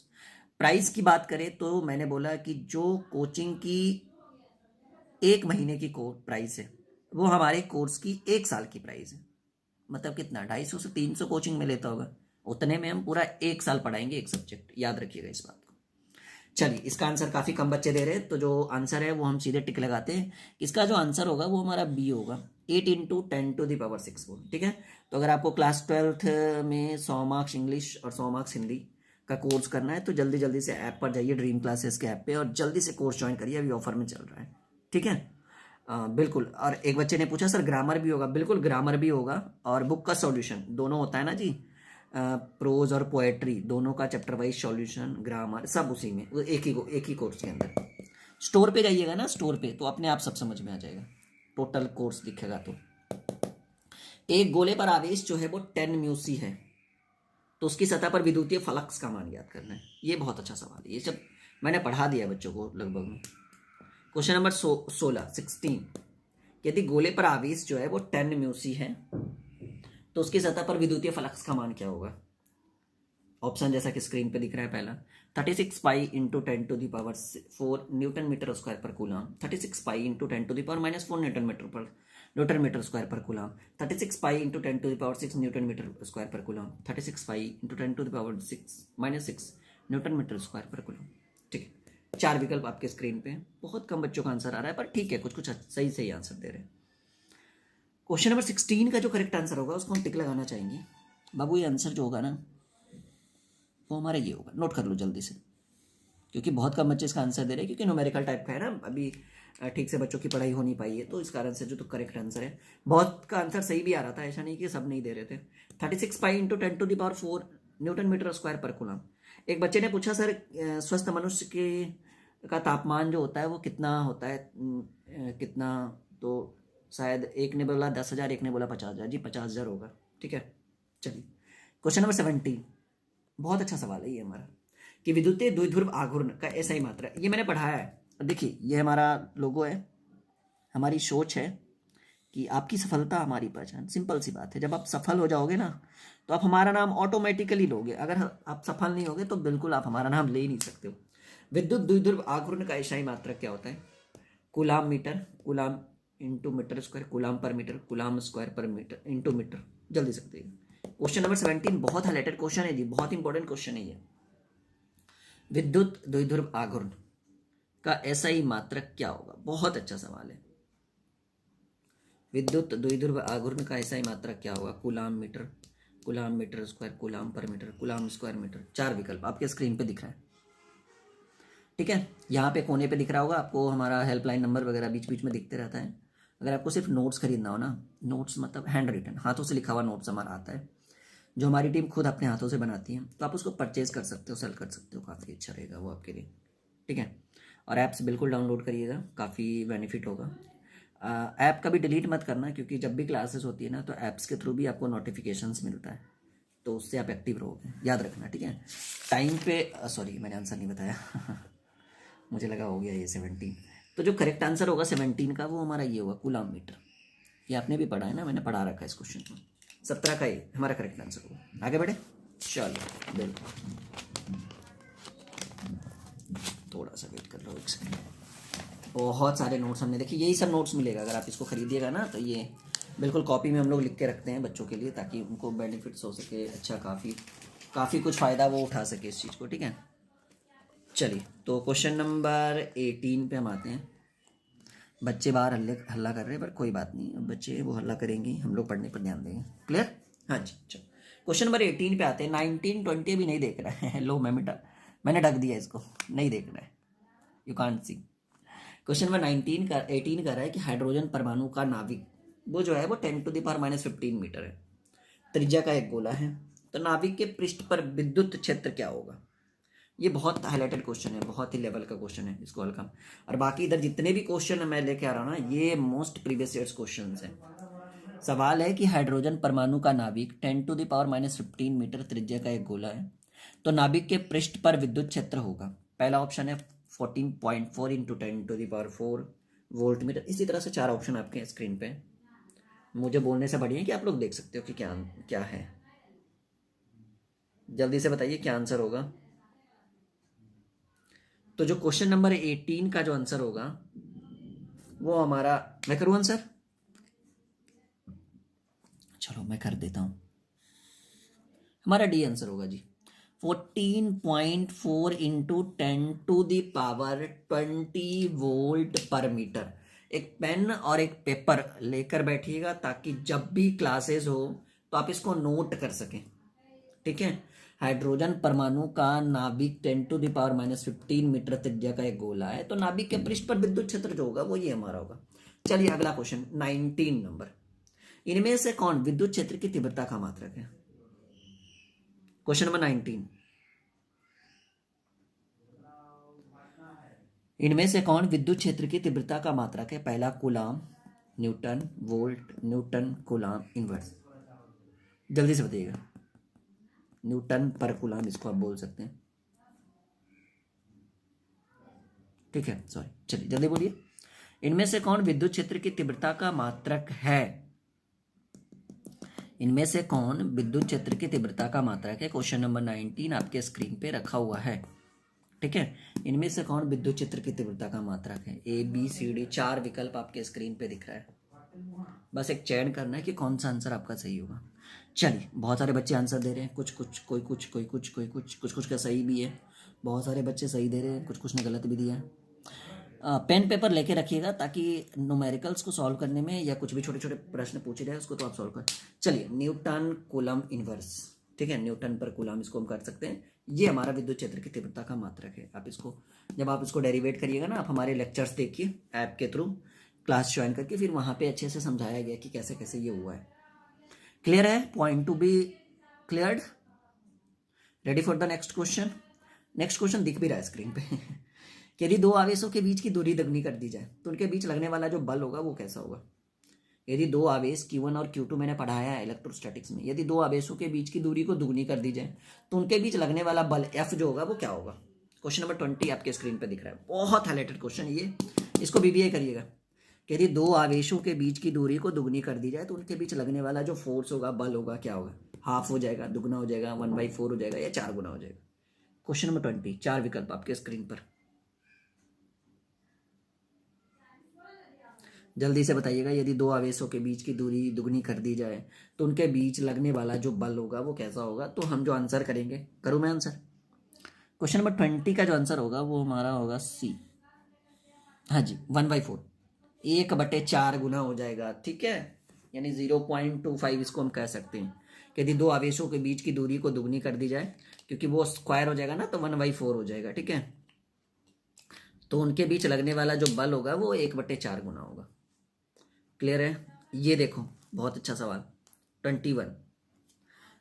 प्राइस की बात करें तो मैंने बोला कि जो कोचिंग की 1 महीने की प्राइस है, वो हमारे कोर्स की 1 साल की प्राइस है। मतलब कितना, 250 से 300 कोचिंग में लेता होगा, उतने में हम पूरा 1 साल पढ़ाएंगे एक सब्जेक्ट, याद रखिएगा इस बात को। चलिए, इसका आंसर काफ़ी कम बच्चे दे रहे हैं, तो जो आंसर है वो हम सीधे टिक लगाते हैं। इसका जो आंसर होगा वो हमारा बी होगा, 8 × 10⁻6 वोल्ट, ठीक है। तो अगर आपको क्लास 12th में 100 मार्क्स इंग्लिश और 100 मार्क्स हिंदी का कोर्स करना है, तो जल्दी जल्दी से ऐप पर जाइए, ड्रीम क्लासेस के ऐप पे, और जल्दी से कोर्स ज्वाइन करिए, अभी ऑफर में चल रहा है, ठीक है। बिल्कुल। और एक बच्चे ने पूछा सर ग्रामर भी होगा, बिल्कुल ग्रामर भी होगा, और बुक का सॉल्यूशन दोनों होता है ना जी, प्रोज और पोएट्री दोनों का चैप्टर वाइज सॉल्यूशन, ग्रामर सब उसी में, एक ही कोर्स के अंदर। स्टोर पे जाइएगा ना, स्टोर पे, तो अपने आप सब समझ में आ जाएगा, टोटल कोर्स दिखेगा। तो एक गोले पर आवेश जो है वो 10 म्यूसी है, तो उसकी सतह पर विद्युतीय फ्लक्स का मान ज्ञात करना है। ये बहुत अच्छा सवाल है, ये सब मैंने पढ़ा दिया बच्चों को लगभग में। क्वेश्चन नंबर 16, यदि गोले पर आवेश जो है वो 10 म्यूसी है, तो उसकी सतह पर विद्युतीय फ्लक्स का मान क्या होगा? ऑप्शन जैसा कि स्क्रीन पे दिख रहा है, पहला 36 पाई × 10⁻4 न्यूटन मीटर स्क्वायर पर कूलाम, 36 पाई × 10⁻⁻4 न्यूटन मीटर स्क्वायर पर कूलाम, 36 पाई × 10⁻6 न्यूटन मीटर स्क्वायर पर कूलाम, 36 पाई × 10⁻6 न्यूटन मीटर स्क्वायर पर कूलाम, ठीक है। 4 विकल्प आपके स्क्रीन पे, बहुत कम बच्चों का आंसर आ रहा है, पर ठीक है, कुछ कुछ सही सही आंसर दे रहे हैं। क्वेश्चन नंबर 16 का जो करेक्ट आंसर होगा उसको हम टिक लगाना चाहेंगे। बाबू, ये आंसर जो होगा ना, वो हमारा ये होगा, नोट कर लो जल्दी से, क्योंकि बहुत कम बच्चे इसका आंसर दे रहे हैं, क्योंकि न्यूमेरिकल टाइप का है ना, अभी ठीक से बच्चों की पढ़ाई हो नहीं पाई है, तो इस कारण से जो तो करेक्ट आंसर है, बहुत का आंसर सही भी आ रहा था, ऐसा नहीं कि सब नहीं दे रहे थे। 36 पाई × 10⁻4 न्यूटन मीटर स्क्वायर पर कूलाम। एक बच्चे ने पूछा सर स्वस्थ मनुष्य के का तापमान जो होता है वो कितना होता है, कितना, तो शायद एक ने बोला 10,000, एक ने बोला 50,000, जी 50,000 होगा, ठीक है। चलिए, क्वेश्चन नंबर 17, बहुत अच्छा सवाल है ये हमारा, कि विद्युतीय द्विध्रुव आघूर्ण का एसआई मात्रा, ये मैंने पढ़ाया है। देखिए, ये हमारा लोगो है, हमारी सोच है कि आपकी सफलता हमारी पहचान। सिंपल सी बात है, जब आप सफल हो जाओगे ना, तो आप हमारा नाम ऑटोमेटिकली लोगे। अगर आप सफल नहीं होगे तो बिल्कुल आप हमारा नाम ले ही नहीं सकते हो। विद्युत द्विध्रुव आघूर्ण का एसआई मात्रक क्या होता है? Coulomb metre, coulomb into metre square, coulomb पर मीटर, कूलाम स्क्वायर पर मीटर इंटू मीटर। जल्दी सकते हैं। क्वेश्चन नंबर 17 बहुत हाईलाइटेड क्वेश्चन है जी, बहुत इंपॉर्टेंट क्वेश्चन है ये। विद्युत द्विध्रुव आघूर्ण का एसआई मात्रक क्या होगा? बहुत अच्छा सवाल है। विद्युत द्विध्रुव आघूर्ण का एसआई मात्रक क्या होगा? कूलाम मीटर स्क्वायर, कूलाम पर मीटर, कूलाम स्क्वायर मीटर। 4 विकल्प आपके स्क्रीन पे दिख रहा है, ठीक है। यहाँ पे कोने पे दिख रहा होगा आपको, हमारा हेल्पलाइन नंबर वगैरह बीच बीच में दिखते रहता है। अगर आपको सिर्फ नोट्स खरीदना हो ना, नोट्स मतलब हैंड रिटन, हाथों से लिखा हुआ नोट्स हमारा आता है, जो हमारी टीम खुद अपने हाथों से बनाती है, तो आप उसको परचेज कर सकते हो, सेल कर सकते हो, काफ़ी अच्छा रहेगा वो आपके लिए, ठीक है। और ऐप्स बिल्कुल डाउनलोड करिएगा, काफ़ी बेनिफिट होगा। ऐप कभी डिलीट मत करना, क्योंकि जब भी क्लासेस होती है ना, तो ऐप्स के थ्रू भी आपको नोटिफिकेशंस मिलता है, तो उससे आप एक्टिव रहोगे, याद रखना, ठीक है। टाइम पे सॉरी मैंने आंसर नहीं बताया मुझे लगा हो गया ये 17। तो जो करेक्ट आंसर होगा 17 का, वो हमारा ये होगा, कूलाम मीटर। ये आपने भी पढ़ा है ना, मैंने पढ़ा रखा है इस क्वेश्चन को। 17 का ये हमारा करेक्ट आंसर होगा। आगे बढ़े, चलो बिल्कुल, थोड़ा सा वेट कर लो, एक सेकंड। बहुत सारे नोट्स हमने देखे, यही सब नोट्स मिलेगा अगर आप इसको खरीदिएगा ना, तो ये बिल्कुल कॉपी में हम लोग लिख के रखते हैं बच्चों के लिए, ताकि उनको बेनिफिट्स हो सके, अच्छा काफ़ी कुछ फ़ायदा वो उठा सके इस चीज़ को, ठीक है। चलिए, तो क्वेश्चन नंबर 18 पे हम आते हैं। बच्चे बाहर हल्ला कर रहे हैं, पर कोई बात नहीं, अब बच्चे वो हल्ला करेंगे, हम लोग पढ़ने पर ध्यान देंगे। क्लियर? हाँ जी, चलो क्वेश्चन नंबर 18 पे आते हैं। 19 20 भी नहीं देख रहा है लो, मैंने ढक दिया इसको, नहीं देख रहा है, you can't see. Question number 18 का रहा है कि हाइड्रोजन परमाणु का नाभिक वो जो है वो 10⁻15 मीटर है, त्रिज्या का एक गोला है, तो नाभिक के पृष्ठ पर विद्युत क्षेत्र क्या होगा? ये बहुत हाईलाइटेड क्वेश्चन है, बहुत ही लेवल का क्वेश्चन है, इसको हल्का। और बाकी इधर जितने भी क्वेश्चन मैं लेके आ रहा हूँ ना, ये मोस्ट प्रीवियस ईयर्स क्वेश्चन है। सवाल है कि हाइड्रोजन परमाणु का नाभिक 10⁻15 मीटर त्रिज्या का एक गोला है, तो नाभिक के पृष्ठ पर विद्युत क्षेत्र होगा। पहला ऑप्शन है 14.4 इंटू 10⁴ वोल्ट मीटर। इसी तरह से 4 ऑप्शन आपके स्क्रीन पे, मुझे बोलने से बढ़िया कि आप लोग देख सकते हो कि क्या क्या है। जल्दी से बताइए क्या आंसर होगा। तो जो क्वेश्चन नंबर 18 का जो आंसर होगा वो हमारा, मैं करूं आंसर? चलो मैं कर देता हूं, हमारा डी आंसर होगा जी। 14.4 इंटू 10⁻20 वोल्ट पर मीटर। एक पेन और एक पेपर लेकर बैठिएगा, ताकि जब भी क्लासेस हो तो आप इसको नोट कर सकें, ठीक है। हाइड्रोजन परमाणु का नाभिक 10⁻15 मीटर त्रिज्या का एक गोला है, तो नाभिक के पृष्ठ पर विद्युत क्षेत्र जो होगा वो ये हमारा होगा। चलिए अगला क्वेश्चन 19 नंबर। इनमें से कौन विद्युत क्षेत्र की तीव्रता का मात्रक है? क्वेश्चन नंबर 19, इनमें से कौन विद्युत क्षेत्र की तीव्रता का मात्रक है? पहला coulomb, Newton, volt, Newton, coulomb, inverse. जल्दी से बताइएगा, न्यूटन पर कूलाम इसको आप बोल सकते हैं, ठीक है, सॉरी, चलिए जल्दी बोलिए। इनमें से कौन विद्युत क्षेत्र की तीव्रता का मात्रक है? इनमें से कौन विद्युत क्षेत्र की तीव्रता का मात्रक है? क्वेश्चन नंबर 19 आपके स्क्रीन पे रखा हुआ है, ठीक है। इनमें से कौन विद्युत क्षेत्र की तीव्रता का मात्रक है? ए बी सी डी, 4 विकल्प आपके स्क्रीन पे दिख रहा है, बस एक चयन करना है कि कौन सा आंसर आपका सही होगा। चलिए, बहुत सारे बच्चे आंसर दे रहे हैं, कुछ कुछ का सही भी है, बहुत सारे बच्चे सही दे रहे हैं, कुछ ने गलत भी दिया है। पेन पेपर लेके रखिएगा, ताकि न्यूमेरिकल्स को सॉल्व करने में या कुछ भी छोटे छोटे प्रश्न पूछे जाए उसको तो आप सॉल्व कर। चलिए, न्यूटन कूलम इनवर्स, ठीक है, न्यूटन पर कूलम इसको हम कर सकते हैं। ये हमारा विद्युत क्षेत्र की तीव्रता का मात्रक है। आप इसको जब आप इसको डेरिवेट करिएगा ना, आप हमारे लेक्चर्स देखिए ऐप के थ्रू, क्लास ज्वाइन करके, फिर वहाँ पे अच्छे से समझाया गया कि कैसे कैसे ये हुआ है। क्लियर है? Point to be cleared. Ready for the next question. Next question दिख भी रहा है स्क्रीन पे कि यदि दो आवेशों के बीच की दूरी दुगनी कर दी जाए तो उनके बीच लगने वाला जो बल होगा वो कैसा होगा? यदि दो आवेश Q1 और Q2 मैंने पढ़ाया है इलेक्ट्रोस्टैटिक्स में, यदि दो आवेशों के बीच की दूरी को दुगनी कर दी जाए तो उनके बीच लगने वाला बल F जो होगा वो क्या होगा? क्वेश्चन नंबर 20 आपके स्क्रीन पे दिख रहा है, बहुत हाईलाइटेड क्वेश्चन ये, इसको BBA करिएगा। यदि दो आवेशों के बीच की दूरी को दुगनी कर दी जाए तो उनके बीच लगने वाला जो फोर्स होगा, बल होगा, क्या होगा? हाफ हो जाएगा, दुगना हो जाएगा, 1/4 हो जाएगा, या 4 गुना हो जाएगा? क्वेश्चन नंबर 20, 4 विकल्प आपके स्क्रीन पर, जल्दी से बताइएगा। यदि दो आवेशों के बीच की दूरी दुगनी कर दी जाए तो उनके बीच लगने वाला जो बल होगा वो कैसा होगा? तो हम जो आंसर करेंगे, करूँ मैं आंसर? क्वेश्चन नंबर 20 का जो आंसर होगा वो हमारा होगा सी। हाँ जी, 1/4, 1/4 गुना हो जाएगा, ठीक है, यानी 0.25 इसको हम कह सकते हैं कि यदि दो आवेशों के बीच की दूरी को दुगनी कर दी जाए, क्योंकि वो स्क्वायर हो जाएगा ना, तो 1/4 हो जाएगा, ठीक है। तो उनके बीच लगने वाला जो बल होगा वो 1/4 गुना होगा। क्लियर है? ये देखो, बहुत अच्छा सवाल, 21।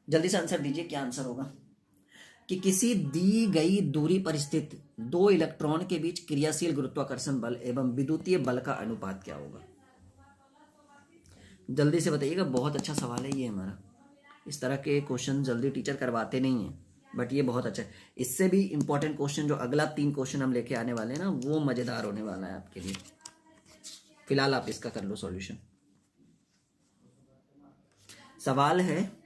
जल्दी से आंसर दीजिए, क्या आंसर होगा कि किसी दी गई दूरी पर स्थित दो इलेक्ट्रॉन के बीच क्रियाशील गुरुत्वाकर्षण बल एवं विद्युतीय बल का अनुपात क्या होगा? जल्दी से बताइएगा, बहुत अच्छा सवाल है ये हमारा। इस तरह के क्वेश्चन जल्दी टीचर करवाते नहीं हैं, बट ये बहुत अच्छा है। इससे भी इंपॉर्टेंट क्वेश्चन जो अगला 3 क्वेश्चन हम लेके आने वाले हैं ना, वो मजेदार होने वाला है आपके लिए। फिलहाल आप इसका कर लो सॉल्यूशन। सवाल है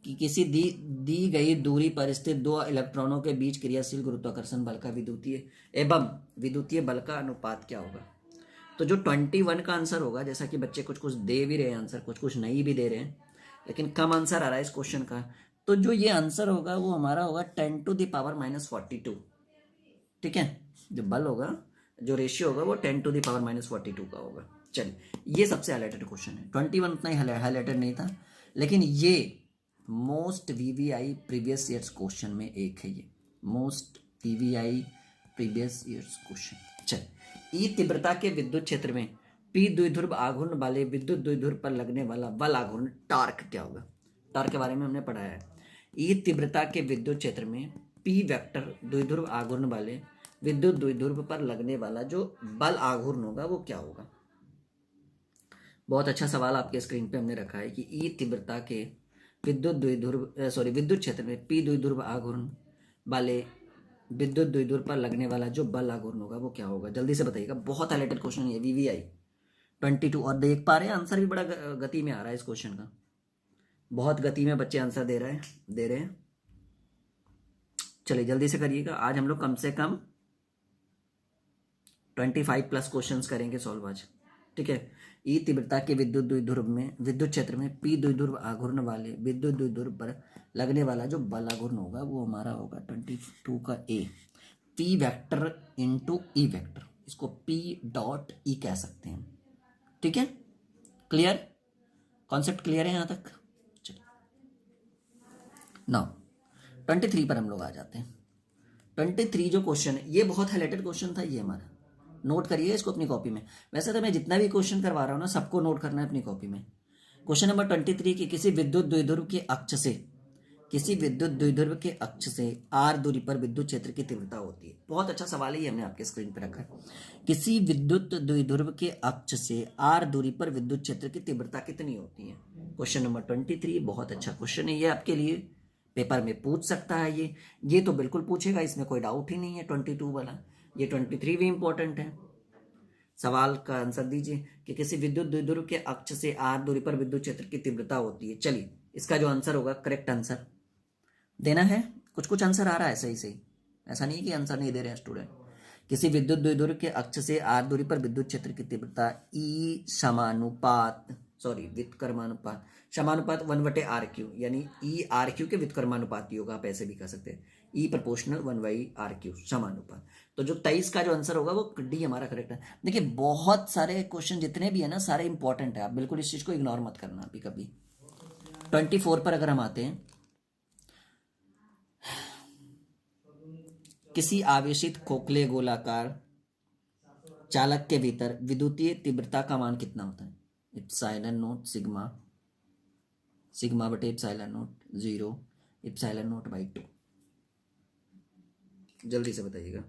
कि किसी दी गई दूरी पर स्थित दो इलेक्ट्रॉनों के बीच क्रियाशील गुरुत्वाकर्षण बल का विद्युतीय एवं विद्युतीय बल का अनुपात क्या होगा? तो जो 21 का आंसर होगा, जैसा कि बच्चे कुछ कुछ दे भी रहे हैं आंसर, कुछ कुछ नहीं भी दे रहे हैं, लेकिन कम आंसर आ रहा है इस क्वेश्चन का, तो जो ये आंसर होगा वो हमारा होगा 10⁻⁻42, ठीक है। जो बल होगा, जो रेशियो होगा वो 10⁻⁻42 का होगा। चलिए, ये सबसे हाईलाइटेड क्वेश्चन है। 21 उतना ही हाईलाइटेड नहीं था, लेकिन ये most VVI previous years question में एक है। ये most VVI previous years question. चल, ई तीव्रता के विद्युत क्षेत्र में पी द्विध्रुव आघूर्ण वाले विद्युत द्विध्रुव पर लगने वाला बल आघूर्ण टार्क क्या होगा? टार्क के बारे में हमने पढ़ा है। ई तीव्रता के विद्युत क्षेत्र में पी वेक्टर द्विध्रुव आघूर्ण वाले विद्युत द्विध्रुव पर लगने वाला जो बल आघूर्ण होगा वो क्या होगा? बहुत अच्छा सवाल आपके स्क्रीन पे हमने रखा है कि ई तीव्रता के विद्युत क्षेत्र में पी द्विध्रुव आघूर्ण वाले विद्युत द्विध्रुव पर लगने वाला जो बल आघूर्ण होगा वो क्या होगा? जल्दी से बताइएगा, बहुत हाईलाइटेड क्वेश्चन है वीवीआई 22। और देख पा रहे हैं आंसर भी बड़ा गति में आ रहा है इस क्वेश्चन का, बहुत गति में बच्चे आंसर दे रहे हैं। चलिए जल्दी से करिएगा, आज हम लोग कम से कम 25+ क्वेश्चंस करेंगे सॉल्व आज, ठीक है। ई तीव्रता के विद्युत क्षेत्र में पी द्विध्रुव आघूर्ण वाले विद्युत द्विध्रुव पर लगने वाला जो बल आघूर्ण होगा वो हमारा होगा 22 का A, P vector into E vector, इसको P.E कह सकते हैं, ठीक है। क्लियर? कॉन्सेप्ट क्लियर है यहां तक? चलिए, नाउ 23 पर हम लोग आ जाते हैं। 23 जो क्वेश्चन है ये बहुत हाईलाइटेड क्वेश्चन था, ये हमारा नोट करिए इसको अपनी कॉपी में। वैसे तो मैं जितना भी क्वेश्चन करवा रहा हूँ ना, सबको नोट करना है अपनी कॉपी में। क्वेश्चन नंबर 23 की किसी विद्युत द्विध्रुव के अक्ष से आर दूरी पर विद्युत क्षेत्र की तीव्रता होती है। बहुत अच्छा सवाल है, ये हमने आपके स्क्रीन पर रखा है। किसी विद्युत द्विध्रुव के अक्ष से आर दूरी पर विद्युत क्षेत्र की तीव्रता कितनी होती है? क्वेश्चन नंबर 23 बहुत अच्छा क्वेश्चन है ये, आपके लिए पेपर में पूछ सकता है ये तो बिल्कुल पूछेगा, इसमें कोई डाउट ही नहीं है। 22 वाला, ये 23 भी इंपॉर्टेंट है। सवाल का आंसर दीजिए कि किसी विद्युत द्विध्रुव के अक्ष से आर दूरी पर विद्युत क्षेत्र की तीव्रता होती है। चलिए, इसका जो आंसर होगा, करेक्ट आंसर देना है। कुछ कुछ आंसर आ रहा है सही, ऐसा नहीं कि आंसर नहीं दे रहे हैं स्टूडेंट। किसी विद्युत द्विध्रुव के अक्ष से आर दूरी पर विद्युत क्षेत्र की तीव्रता व्युत्क्रमानुपात समानुपात 1/RQ, यानी ERQ के व्युत्क्रमानुपाती होगा, आप ऐसे भी कह सकते हैं, E प्रोपोर्शनल 1/RQ समानुपात। तो जो 23 का जो आंसर होगा वो डी हमारा करेक्ट है। देखिए, बहुत सारे क्वेश्चन जितने भी है ना, सारे इंपॉर्टेंट है, आप बिल्कुल इस चीज को इग्नोर मत करना अभी कभी। 24 पर अगर हम आते हैं, किसी आवेशित खोखले गोलाकार चालक के भीतर विद्युतीय तीव्रता का मान कितना होता है? एप्सिलॉन नॉट सिग्मा बटे epsilon not 0 epsilon not by 2। जल्दी से बताइएगा।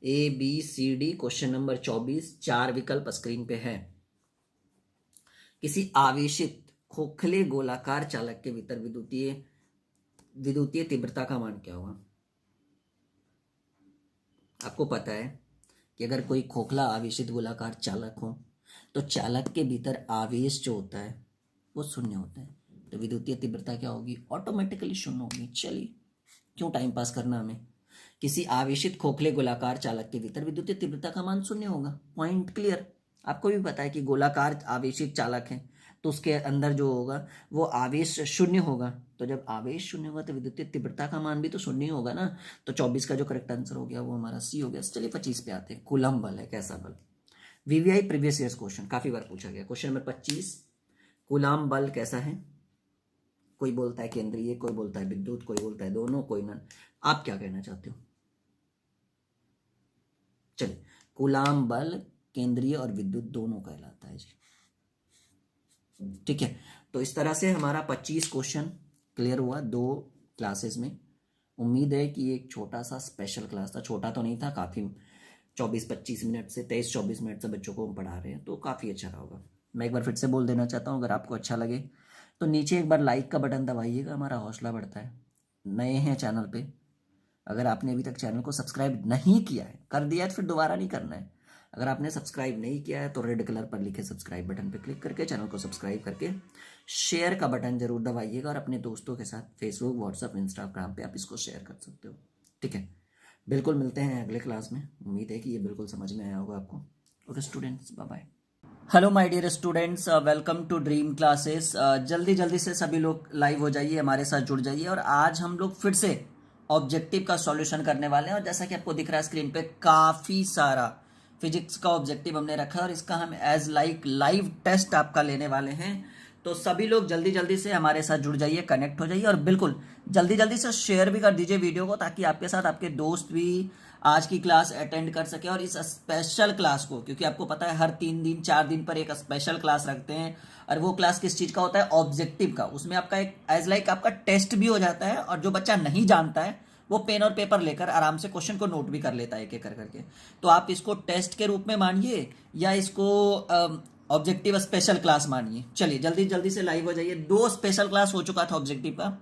ABCD क्वेश्चन नंबर 24, 4 विकल्प स्क्रीन पे है। किसी आवेशित खोखले गोलाकार चालक के भीतर विद्युतीय तीव्रता का मान क्या होगा? आपको पता है कि अगर कोई खोखला आवेशित गोलाकार चालक हो तो चालक के भीतर आवेश जो होता है वो शून्य होता है, तो विद्युतीय तीव्रता क्या होगी? ऑटोमेटिकली शून्य होगी। चलिए, क्यों टाइम पास करना हमें। किसी आवेशित खोखले गोलाकार चालक के भीतर विद्युतीय तीव्रता का मान शून्य होगा। Point clear. आपको भी पता है कि गोलाकार आवेशित चालक है तो उसके अंदर जो होगा वो आवेश शून्य होगा। तो जब आवेश शून्य होगा तो विद्युतीय तीव्रता का मान भी तो शून्य ही होगा ना। तो 24 का जो करेक्ट आंसर हो गया वो हमारा सी हो गया। चलिए 25 पे आते हैं। कूलम्ब बल है कैसा बल। वीवीआई प्रीवियस ईयर्स क्वेश्चन काफी बार पूछा गया। क्वेश्चन नंबर 25, कूलम्ब बल कैसा है। कोई बोलता है केंद्रीय, कोई बोलता है विद्युत, कोई बोलता है दोनों, कोई नन। आप क्या कहना चाहते हो। चलिए, कूलम्ब बल केंद्रीय और विद्युत दोनों कहलाता है जी। ठीक है, तो इस तरह से हमारा 25 क्वेश्चन क्लियर हुआ 2 क्लासेस में। उम्मीद है कि एक छोटा सा स्पेशल क्लास था, छोटा तो नहीं था, काफ़ी 24-25 मिनट से 23-24 मिनट से बच्चों को हम पढ़ा रहे हैं, तो काफ़ी अच्छा रहा होगा। मैं एक बार फिर से बोल देना चाहता हूँ, अगर आपको अच्छा लगे तो नीचे एक बार लाइक का बटन दबाइएगा, हमारा हौसला बढ़ता है। नए हैं चैनल पे, अगर आपने अभी तक चैनल को सब्सक्राइब नहीं किया है, कर दिया है तो फिर दोबारा नहीं करना है। अगर आपने सब्सक्राइब नहीं किया है तो रेड कलर पर लिखे सब्सक्राइब बटन पर क्लिक करके चैनल को सब्सक्राइब करके शेयर का बटन जरूर दबाइएगा, और अपने दोस्तों के साथ फेसबुक, व्हाट्सएप, इंस्टाग्राम पे आप इसको शेयर कर सकते हो। ठीक है, बिल्कुल मिलते हैं अगले क्लास में। उम्मीद है कि ये बिल्कुल समझ में आया होगा आपको। Okay students, bye bye. Hello my dear students, welcome to Dream Classes. जल्दी जल्दी से सभी लोग लाइव हो जाइए, हमारे साथ जुड़ जाइए। और आज हम लोग फिर से ऑब्जेक्टिव का सॉल्यूशन करने वाले हैं। और जैसा कि आपको दिख रहा है स्क्रीन पे, काफ़ी सारा फिजिक्स का ऑब्जेक्टिव हमने रखा है और इसका हम एज लाइव टेस्ट आपका लेने वाले हैं। तो सभी लोग जल्दी जल्दी से हमारे साथ जुड़ जाइए, कनेक्ट हो जाइए, और बिल्कुल जल्दी जल्दी से शेयर भी कर दीजिए वीडियो को, ताकि आपके साथ आपके दोस्त भी आज की क्लास अटेंड कर सके। और इस स्पेशल क्लास को, क्योंकि आपको पता है हर 3 दिन 4 दिन पर एक स्पेशल क्लास रखते हैं, और वो क्लास किस चीज़ का होता है, ऑब्जेक्टिव का। उसमें आपका एक एज आपका टेस्ट भी हो जाता है, और जो बच्चा नहीं जानता है वो पेन और पेपर लेकर आराम से क्वेश्चन को नोट भी कर लेता है एक एक कर करके। तो आप इसको टेस्ट के रूप में मानिए या इसको ऑब्जेक्टिव स्पेशल क्लास मानिए। चलिए जल्दी जल्दी से लाइव हो जाइए। 2 स्पेशल क्लास हो चुका था ऑब्जेक्टिव का,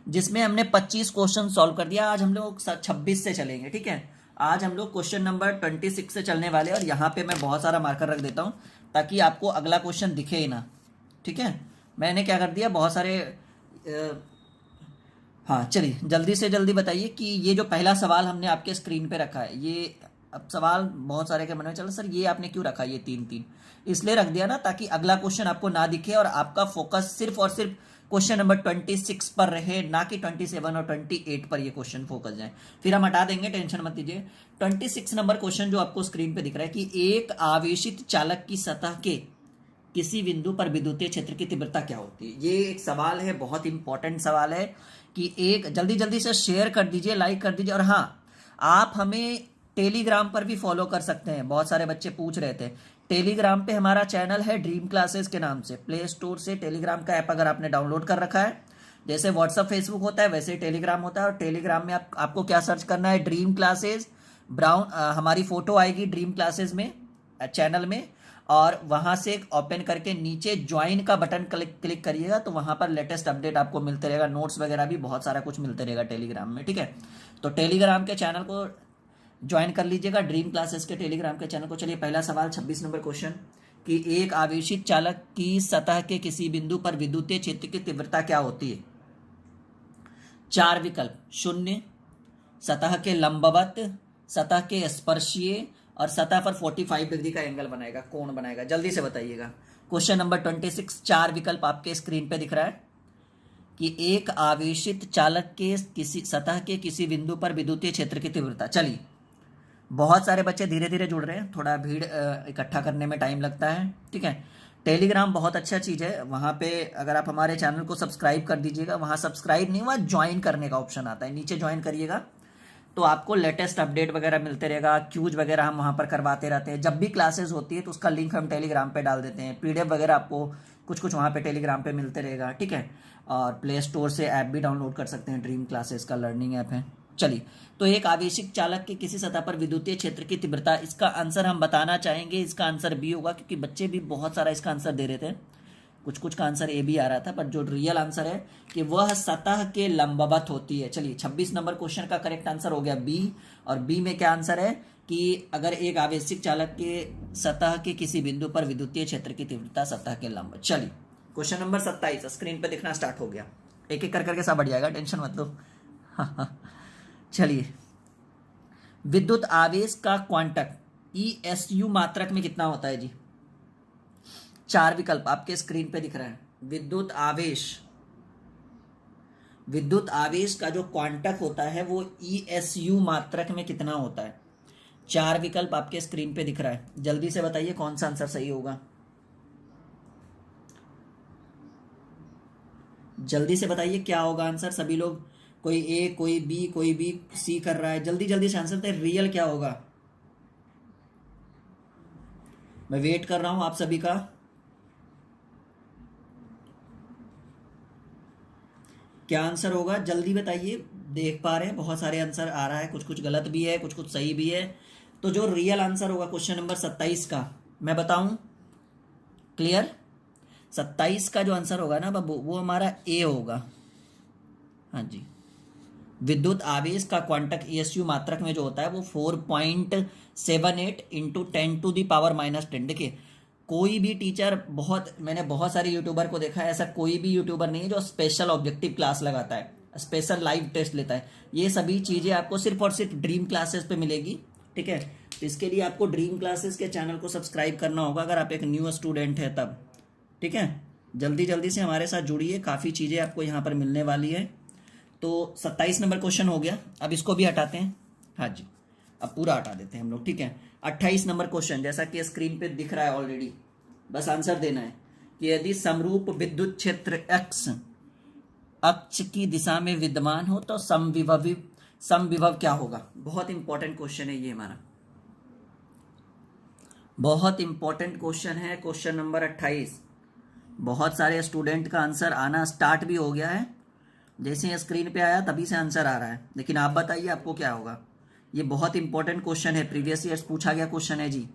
जिसमें हमने 25 क्वेश्चन सॉल्व कर दिया। आज हम लोग 26 से चलेंगे। ठीक है, आज हम लोग क्वेश्चन नंबर 26 से चलने वाले हैं, और यहाँ पे मैं बहुत सारा मार्कर रख देता हूँ ताकि आपको अगला क्वेश्चन दिखे ही ना। ठीक है, मैंने क्या कर दिया, बहुत सारे हाँ चलिए जल्दी से जल्दी बताइए कि ये जो पहला सवाल हमने आपके स्क्रीन पे रखा है, ये अब सवाल बहुत सारे के मन में चल, सर ये आपने क्यों रखा, ये 3-3 इसलिए रख दिया ना ताकि अगला क्वेश्चन आपको ना दिखे और आपका फोकस सिर्फ और सिर्फ क्वेश्चन नंबर 26 पर रहे, ना कि 27 और 28 पर ये क्वेश्चन फोकस जाए। फिर हम हटा देंगे, टेंशन मत लीजिए। 26 नंबर क्वेश्चन जो आपको स्क्रीन पे दिख रहा है कि एक आवेशित चालक की सतह के किसी बिंदु पर विद्युतीय क्षेत्र की तीव्रता क्या होती है। ये एक सवाल है, बहुत इंपॉर्टेंट सवाल है कि एक जल्दी जल्दी से शेयर कर दीजिए, लाइक कर दीजिए। और हाँ, आप हमें टेलीग्राम पर भी फॉलो कर सकते हैं। बहुत सारे बच्चे पूछ रहे थे, टेलीग्राम पे हमारा चैनल है ड्रीम क्लासेस के नाम से। प्ले स्टोर से टेलीग्राम का ऐप अगर आपने डाउनलोड कर रखा है, जैसे व्हाट्सअप फेसबुक होता है वैसे टेलीग्राम होता है। और टेलीग्राम में आपको क्या सर्च करना है, ड्रीम क्लासेस ब्राउन, हमारी फोटो आएगी ड्रीम क्लासेस में चैनल में, और वहां से ओपन करके नीचे ज्वाइन का बटन क्लिक करिएगा, तो वहां पर लेटेस्ट अपडेट आपको मिलते रहेगा, नोट्स वगैरह भी बहुत सारा कुछ मिलते रहेगा टेलीग्राम में। ठीक है, तो टेलीग्राम के चैनल को ज्वाइन कर लीजिएगा, ड्रीम क्लासेस के टेलीग्राम के चैनल को। चलिए पहला सवाल 26 नंबर क्वेश्चन कि एक आवेशित चालक की सतह के किसी बिंदु पर विद्युतीय क्षेत्र की तीव्रता क्या होती है। 4 विकल्प, 0, सतह के लंबवत, सतह के स्पर्शीय, और सतह पर 45 डिग्री का एंगल बनाएगा, कोण बनाएगा। जल्दी से बताइएगा। क्वेश्चन नंबर 26, 4 विकल्प आपके स्क्रीन पे दिख रहा है कि एक आवेशित चालक के किसी सतह के किसी बिंदु पर विद्युतीय क्षेत्र की तीव्रता। चलिए, बहुत सारे बच्चे धीरे धीरे जुड़ रहे हैं, थोड़ा भीड़ इकट्ठा करने में टाइम लगता है। ठीक है, टेलीग्राम बहुत अच्छा चीज़ है, वहाँ पे अगर आप हमारे चैनल को सब्सक्राइब कर दीजिएगा, वहाँ सब्सक्राइब नहीं, वहाँ ज्वाइन करने का ऑप्शन आता है, नीचे ज्वाइन करिएगा तो आपको लेटेस्ट अपडेट वगैरह मिलते रहेगा। क्यूज वगैरह हम वहाँ पर करवाते रहते हैं, जब भी क्लासेस होती है तो उसका लिंक हम टेलीग्राम पे डाल देते हैं। पीडीएफ वगैरह आपको कुछ कुछ वहाँ पे टेलीग्राम पे मिलते रहेगा। ठीक है, और प्ले स्टोर से ऐप भी डाउनलोड कर सकते हैं, ड्रीम क्लासेस का लर्निंग ऐप है। चलिए, तो एक आवेशित चालक के किसी सतह पर विद्युतीय क्षेत्र की तीव्रता, इसका आंसर हम बताना चाहेंगे। इसका आंसर बी होगा, क्योंकि बच्चे भी बहुत सारा इसका आंसर दे रहे थे, कुछ कुछ का आंसर ए भी आ रहा था, पर जो रियल आंसर है कि वह सतह के लंबवत होती है। चलिए 26 नंबर क्वेश्चन का करेक्ट आंसर हो गया बी। और बी में क्या आंसर है कि अगर एक आवेशित चालक के सतह के किसी बिंदु पर विद्युतीय क्षेत्र की तीव्रता सतह के लंब। चलिए क्वेश्चन नंबर 27 स्क्रीन पे दिखना स्टार्ट हो गया, एक एक कर करके सब बढ़ जाएगा, टेंशन मत लो। चलिए, विद्युत आवेश का क्वांटक ESU मात्रक में कितना होता है जी। 4 विकल्प आपके स्क्रीन पे दिख रहा है। विद्युत आवेश का जो क्वांटक होता है वो ESU मात्रक में कितना होता है। 4 विकल्प आपके स्क्रीन पे दिख रहा है, जल्दी से बताइए कौन सा आंसर सही होगा। जल्दी से बताइए क्या होगा आंसर। सभी लोग, कोई ए, कोई बी, कोई बी सी कर रहा है, जल्दी जल्दी से आंसर दे। रियल क्या होगा, मैं वेट कर रहा हूं आप सभी का। क्या आंसर होगा जल्दी बताइए। देख पा रहे हैं बहुत सारे आंसर आ रहा है, कुछ कुछ गलत भी है, कुछ कुछ सही भी है। तो जो रियल आंसर होगा क्वेश्चन नंबर 27 का, मैं बताऊं क्लियर। 27 का जो आंसर होगा ना बाबू, वो हमारा ए होगा। हाँ जी, विद्युत आवेश का क्वांटक ESU मात्रक में जो होता है वो 4.78 इंटू 10⁻⁻10। देखिए कोई भी टीचर, मैंने बहुत सारे यूट्यूबर को देखा है, ऐसा कोई भी यूट्यूबर नहीं है जो स्पेशल ऑब्जेक्टिव क्लास लगाता है, स्पेशल लाइव टेस्ट लेता है। ये सभी चीज़ें आपको सिर्फ और सिर्फ ड्रीम क्लासेस पे मिलेगी, ठीक है। तो इसके लिए आपको ड्रीम क्लासेस के चैनल को सब्सक्राइब करना होगा अगर आप एक न्यू स्टूडेंट है तब, ठीक है। जल्दी जल्दी से हमारे साथ जुड़िए, काफ़ी चीज़ें आपको यहाँ पर मिलने वाली है। तो 27 नंबर क्वेश्चन हो गया, अब इसको भी हटाते हैं। हाँ जी, अब पूरा हटा देते हैं हम लोग, ठीक है। 28 नंबर क्वेश्चन, जैसा कि स्क्रीन पे दिख रहा है ऑलरेडी, बस आंसर देना है कि यदि समरूप विद्युत क्षेत्र x अक्ष की दिशा में विद्यमान हो तो समविभव क्या होगा। बहुत इंपॉर्टेंट क्वेश्चन है ये हमारा, बहुत इंपॉर्टेंट क्वेश्चन है, क्वेश्चन नंबर 28। बहुत सारे स्टूडेंट का आंसर आना स्टार्ट भी हो गया है, जैसे ही स्क्रीन पे आया तभी से आंसर आ रहा है। लेकिन आप बताइए आपको क्या होगा। ये बहुत इंपॉर्टेंट क्वेश्चन है, प्रीवियस ईयर्स पूछा गया क्वेश्चन है जी।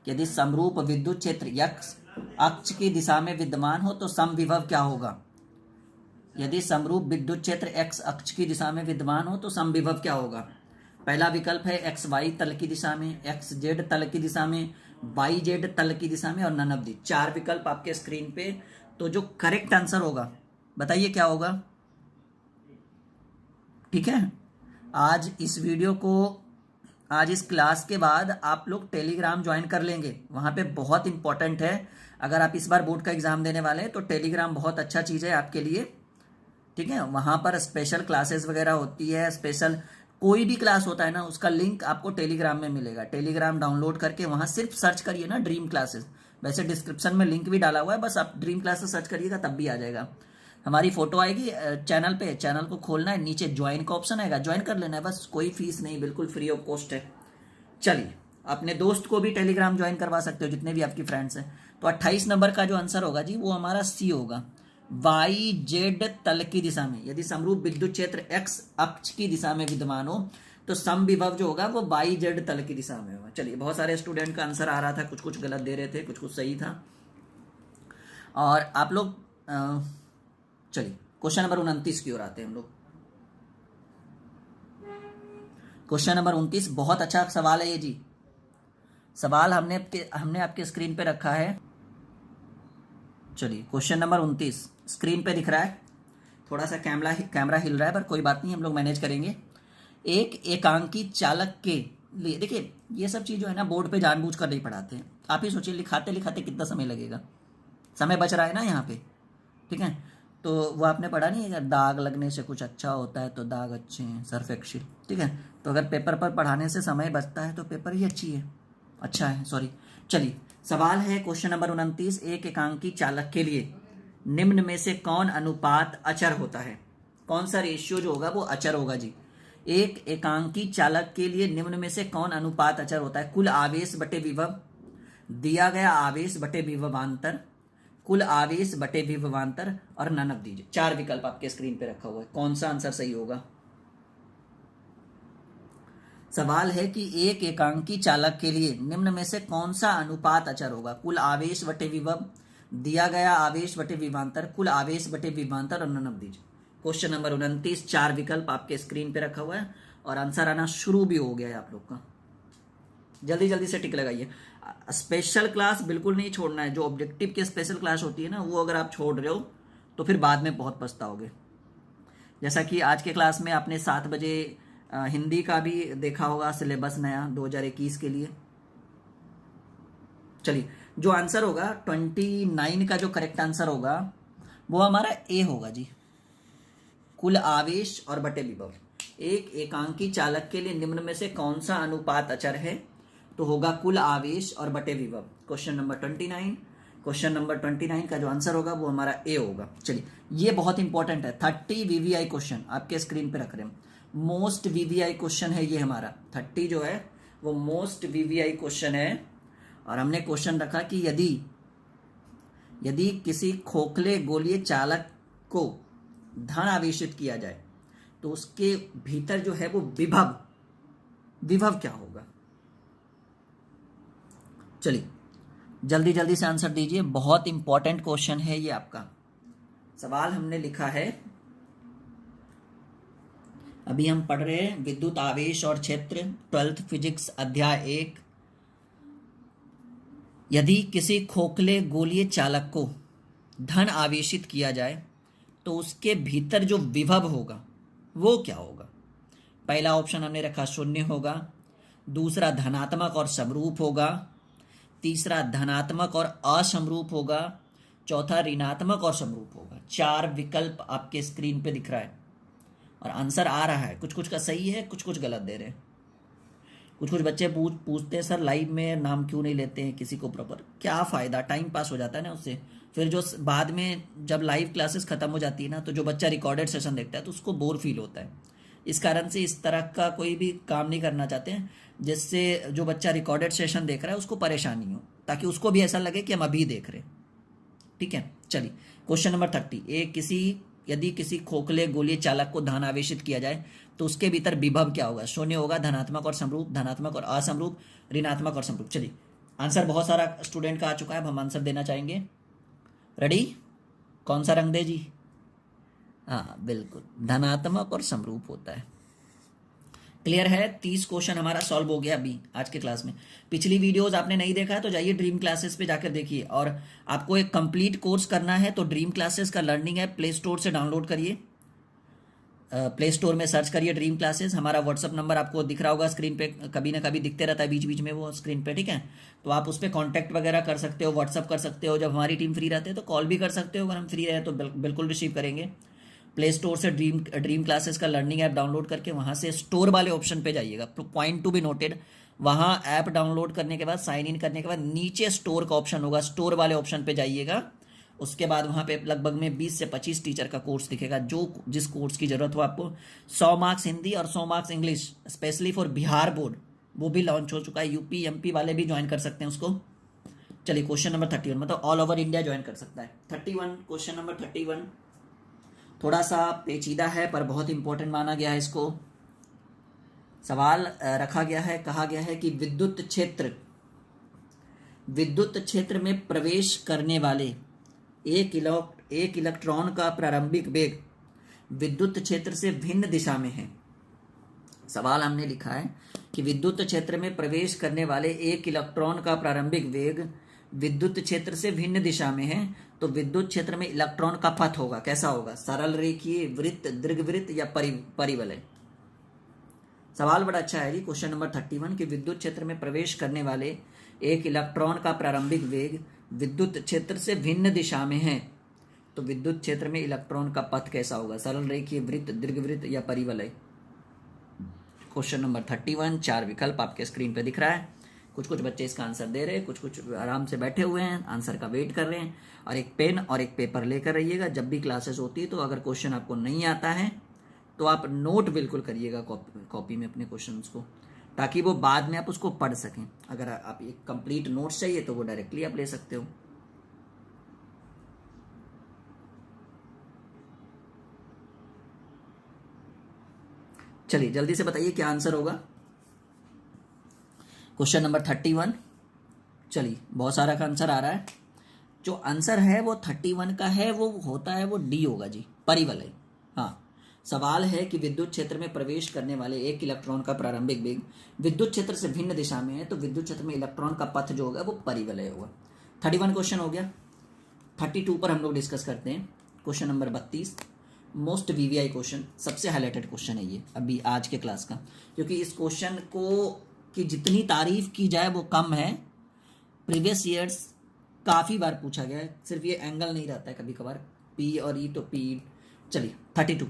यदि समरूप विद्युत क्षेत्र x अक्ष की दिशा में विद्यमान हो तो समविभव क्या होगा। यदि समरूप विद्युत क्षेत्र x अक्ष की दिशा में विद्यमान हो तो समविभव क्या होगा। पहला विकल्प है XY तल की दिशा में, XZ तल की दिशा में, YZ तल की दिशा में और नन ऑफ दी। 4 विकल्प आपके स्क्रीन पे। तो जो करेक्ट आंसर होगा बताइए क्या होगा, ठीक है। आज इस क्लास के बाद आप लोग टेलीग्राम ज्वाइन कर लेंगे, वहाँ पे बहुत इंपॉर्टेंट है। अगर आप इस बार बोर्ड का एग्जाम देने वाले हैं तो टेलीग्राम बहुत अच्छा चीज़ है आपके लिए, ठीक है। वहाँ पर स्पेशल क्लासेस वगैरह होती है, स्पेशल कोई भी क्लास होता है ना, उसका लिंक आपको टेलीग्राम में मिलेगा। टेलीग्राम डाउनलोड करके वहाँ सिर्फ सर्च करिए ना ड्रीम क्लासेस, वैसे डिस्क्रिप्शन में लिंक भी डाला हुआ है, बस आप ड्रीम क्लासेस सर्च करिएगा तब भी आ जाएगा। हमारी फोटो आएगी चैनल पे, चैनल को खोलना है, नीचे ज्वाइन का ऑप्शन आएगा, ज्वाइन कर लेना है बस, कोई फीस नहीं, बिल्कुल फ्री ऑफ कॉस्ट है। चलिए, अपने दोस्त को भी टेलीग्राम ज्वाइन करवा सकते हो, जितने भी आपकी फ्रेंड्स हैं। तो 28 नंबर का जो आंसर होगा जी वो हमारा सी होगा, YZ तल की दिशा में। यदि समरूप विद्युत क्षेत्र x अक्ष की दिशा में विद्यमान हो तो समविभव जो होगा वो YZ तल की दिशा में होगा। चलिए, बहुत सारे स्टूडेंट का आंसर आ रहा था, कुछ कुछ गलत दे रहे थे, कुछ कुछ सही था। और आप लोग चलिए क्वेश्चन नंबर 29 की ओर आते हैं हम लोग। क्वेश्चन नंबर 29 बहुत अच्छा सवाल है ये जी। सवाल हमने आपके स्क्रीन पे रखा है। चलिए, क्वेश्चन नंबर 29 स्क्रीन पे दिख रहा है, थोड़ा सा कैमरा हिल रहा है पर कोई बात नहीं, हम लोग मैनेज करेंगे। एक एकांकी चालक के लिए, देखिए ये सब चीज़ जो है ना बोर्ड पे जानबूझ कर नहीं पढ़ाते हैं। आप ही सोचिए लिखाते लिखाते कितना समय लगेगा, समय बच रहा है ना यहाँ पे, ठीक है। तो वो आपने पढ़ा नहीं है, दाग लगने से कुछ अच्छा होता है तो दाग अच्छे हैं, सर्फ एक्सिल, ठीक है। तो अगर पेपर पर पढ़ाने से समय बचता है तो पेपर ही अच्छा है, सॉरी। चलिए, सवाल है क्वेश्चन नंबर 29, एक एकांकी चालक के लिए निम्न में से कौन अनुपात अचर होता है। कौन सा रेशियो जो होगा वो अचर होगा जी। एक एकांकी चालक के लिए निम्न में से कौन अनुपात अचर होता है। कुल आवेश बटे विभव, दिया गया आवेश बटे विभवांतर, कुल आवेश बटे विभवांतर और नन ऑफ दीज। 4 विकल्प आपके स्क्रीन पे रखा हुआ है, कौन सा आंसर सही होगा। सवाल है कि एक एकांकी चालक के लिए निम्न में से कौन सा अनुपात अचर होगा। कुल आवेश बटे विभव, दिया गया आवेश बटे विभवांतर, कुल आवेश बटे विभवांतर और none of these. Question number 29, 4 विकल्प आपके स्क्रीन पे रखा हुआ है और आंसर आना शुरू भी हो गया है आप लोग का। जल्दी जल्दी से टिक लगाइए। स्पेशल क्लास बिल्कुल नहीं छोड़ना है, जो ऑब्जेक्टिव की स्पेशल क्लास होती है ना, वो अगर आप छोड़ रहे हो तो फिर बाद में बहुत पछताओगे। जैसा कि आज के क्लास में आपने 7 बजे हिंदी का भी देखा होगा, सिलेबस नया 2021 के लिए। चलिए, जो आंसर होगा 29 का जो करेक्ट आंसर होगा वो हमारा ए होगा जी। कुल आवेश और बटे विभव। एक एकांकी चालक के लिए निम्न में से कौन सा अनुपात अचर है? तो होगा कुल आवेश और बटे विभव। क्वेश्चन नंबर 29, क्वेश्चन नंबर 29 का जो आंसर होगा वो हमारा ए होगा। चलिए, ये बहुत इंपॉर्टेंट है। 30 वीवीआई क्वेश्चन आपके स्क्रीन पे रख रहे हैं। मोस्ट वीवीआई क्वेश्चन है ये हमारा। 30 जो है वो मोस्ट वीवीआई क्वेश्चन है। और हमने क्वेश्चन रखा कि यदि किसी खोखले गोलीय चालक को धन आवेशित किया जाए तो उसके भीतर जो है वो विभव क्या होगा? चलिए, जल्दी जल्दी से आंसर दीजिए। बहुत इंपॉर्टेंट क्वेश्चन है ये आपका। सवाल हमने लिखा है, अभी हम पढ़ रहे हैं विद्युत आवेश और क्षेत्र, 12th फिजिक्स अध्याय 1। यदि किसी खोखले गोलीय चालक को धन आवेशित किया जाए तो उसके भीतर जो विभव होगा वो क्या होगा? पहला ऑप्शन हमने रखा शून्य होगा, दूसरा धनात्मक और समरूप होगा, तीसरा धनात्मक और असमरूप होगा, चौथा ऋणात्मक और समरूप होगा। 4 विकल्प आपके स्क्रीन पे दिख रहा है और आंसर आ रहा है। कुछ कुछ का सही है, कुछ कुछ गलत दे रहे हैं। कुछ बच्चे पूछते हैं सर लाइव में नाम क्यों नहीं लेते हैं किसी को प्रॉपर। क्या फ़ायदा, टाइम पास हो जाता है ना उससे। फिर जो बाद में जब लाइव क्लासेस ख़त्म हो जाती है ना, तो जो बच्चा रिकॉर्डेड सेशन देखता है तो उसको बोर फील होता है। इस कारण से इस तरह का कोई भी काम नहीं करना चाहते हैं जिससे जो बच्चा रिकॉर्डेड सेशन देख रहा है उसको परेशानी हो, ताकि उसको भी ऐसा लगे कि हम अभी देख रहे हैं। ठीक है, चलिए क्वेश्चन नंबर 30। यदि किसी खोखले गोलीय चालक को धन आवेशित किया जाए तो उसके भीतर विभव क्या होगा? शून्य होगा, धनात्मक और समरूप, धनात्मक और असमरूप, ऋणात्मक और समरूप। चलिए, आंसर बहुत सारा स्टूडेंट का आ चुका है। अब हम आंसर देना चाहेंगे। रेडी? कौन सा रंग दे जी? हाँ बिल्कुल, धनात्मक और समरूप होता है। क्लियर है? 30 क्वेश्चन हमारा सॉल्व हो गया अभी आज के क्लास में। पिछली वीडियोस आपने नहीं देखा है तो जाइए ड्रीम क्लासेस पे जाकर देखिए। और आपको एक कंप्लीट कोर्स करना है तो ड्रीम क्लासेस का लर्निंग ऐप प्ले स्टोर से डाउनलोड करिए। प्ले स्टोर में सर्च करिए ड्रीम क्लासेस। हमारा व्हाट्सअप नंबर आपको दिख रहा होगा स्क्रीन पे, कभी ना कभी दिखते रहता है बीच बीच में वो स्क्रीन पे। ठीक है, तो आप उस पर कॉन्टैक्ट वगैरह कर सकते हो, व्हाट्सअप कर सकते हो। जब हमारी टीम फ्री रहते हैं तो कॉल भी कर सकते हो। अगर हम फ्री रहे तो बिल्कुल रिसीव करेंगे। प्ले स्टोर से ड्रीम क्लासेस का लर्निंग ऐप डाउनलोड करके वहाँ से स्टोर वाले ऑप्शन पे जाइएगा। पॉइंट टू बी नोटेड, वहाँ ऐप डाउनलोड करने के बाद, साइन इन करने के बाद नीचे स्टोर का ऑप्शन होगा, स्टोर वाले ऑप्शन पे जाइएगा। उसके बाद वहाँ पे लगभग में 20 से 25 टीचर का कोर्स दिखेगा। जिस कोर्स की ज़रूरत हो आपको, 100 मार्क्स हिंदी और 100 marks English specially for Bihar board, वो भी लॉन्च हो चुका है। यूपी एमपी वाले भी ज्वाइन कर सकते हैं उसको। चलिए क्वेश्चन नंबर 31, मतलब ऑल ओवर इंडिया ज्वाइन कर सकता है। 31, क्वेश्चन नंबर 31 थोड़ा सा पेचीदा है पर बहुत इंपॉर्टेंट माना गया है इसको। सवाल रखा गया है, कहा गया है कि विद्युत क्षेत्र में प्रवेश करने वाले एक इलेक्ट्रॉन का प्रारंभिक वेग विद्युत क्षेत्र से भिन्न दिशा में है। सवाल हमने लिखा है कि विद्युत क्षेत्र में प्रवेश करने वाले एक इलेक्ट्रॉन का प्रारंभिक वेग विद्युत क्षेत्र से भिन्न दिशा में है, तो विद्युत क्षेत्र में इलेक्ट्रॉन का पथ होगा कैसा होगा? सरल रेखीय, वृत्त, दीर्घवृत्त या परिवलय? सवाल बड़ा अच्छा है जी। क्वेश्चन नंबर 31 कि विद्युत क्षेत्र में प्रवेश करने वाले एक इलेक्ट्रॉन का प्रारंभिक वेग विद्युत क्षेत्र से भिन्न दिशा में है, तो विद्युत क्षेत्र में इलेक्ट्रॉन का पथ कैसा होगा? सरल रेखीय, वृत्त, दीर्घवृत्त या परिवलय? क्वेश्चन नंबर 31, 4 विकल्प आपके स्क्रीन पे दिख रहा है। कुछ बच्चे इसका आंसर दे रहे हैं, कुछ आराम से बैठे हुए हैं, आंसर का वेट कर रहे हैं। और एक पेन और एक पेपर लेकर रहिएगा। जब भी क्लासेस होती है तो अगर क्वेश्चन आपको नहीं आता है तो आप नोट बिल्कुल करिएगा कॉपी में अपने क्वेश्चंस को, ताकि वो बाद में आप उसको पढ़ सकें। अगर आप एक कंप्लीट नोट्स चाहिए तो वो डायरेक्टली आप ले सकते हो। चलिए जल्दी से बताइए क्या आंसर होगा क्वेश्चन नंबर 31। चलिए, बहुत सारा का आंसर आ रहा है। जो आंसर है वो 31 का है, वो होता है वो डी होगा जी, परिवलय। हाँ, सवाल है कि विद्युत क्षेत्र में प्रवेश करने वाले एक इलेक्ट्रॉन का प्रारंभिक वेग विद्युत क्षेत्र से भिन्न दिशा में है, तो विद्युत क्षेत्र में इलेक्ट्रॉन का पथ जो होगा वो परिवलय होगा। 31 क्वेश्चन हो गया। 32 पर हम लोग डिस्कस करते हैं। Question number 32, most VVI question, सबसे हाईलाइटेड क्वेश्चन है ये अभी आज के क्लास का, क्योंकि इस क्वेश्चन को की जितनी तारीफ की जाए वो कम है। प्रीवियस ईयर्स काफ़ी बार पूछा गया है, सिर्फ ये एंगल नहीं रहता है कभी कभार, पी और ई, तो पी। चलिए 32,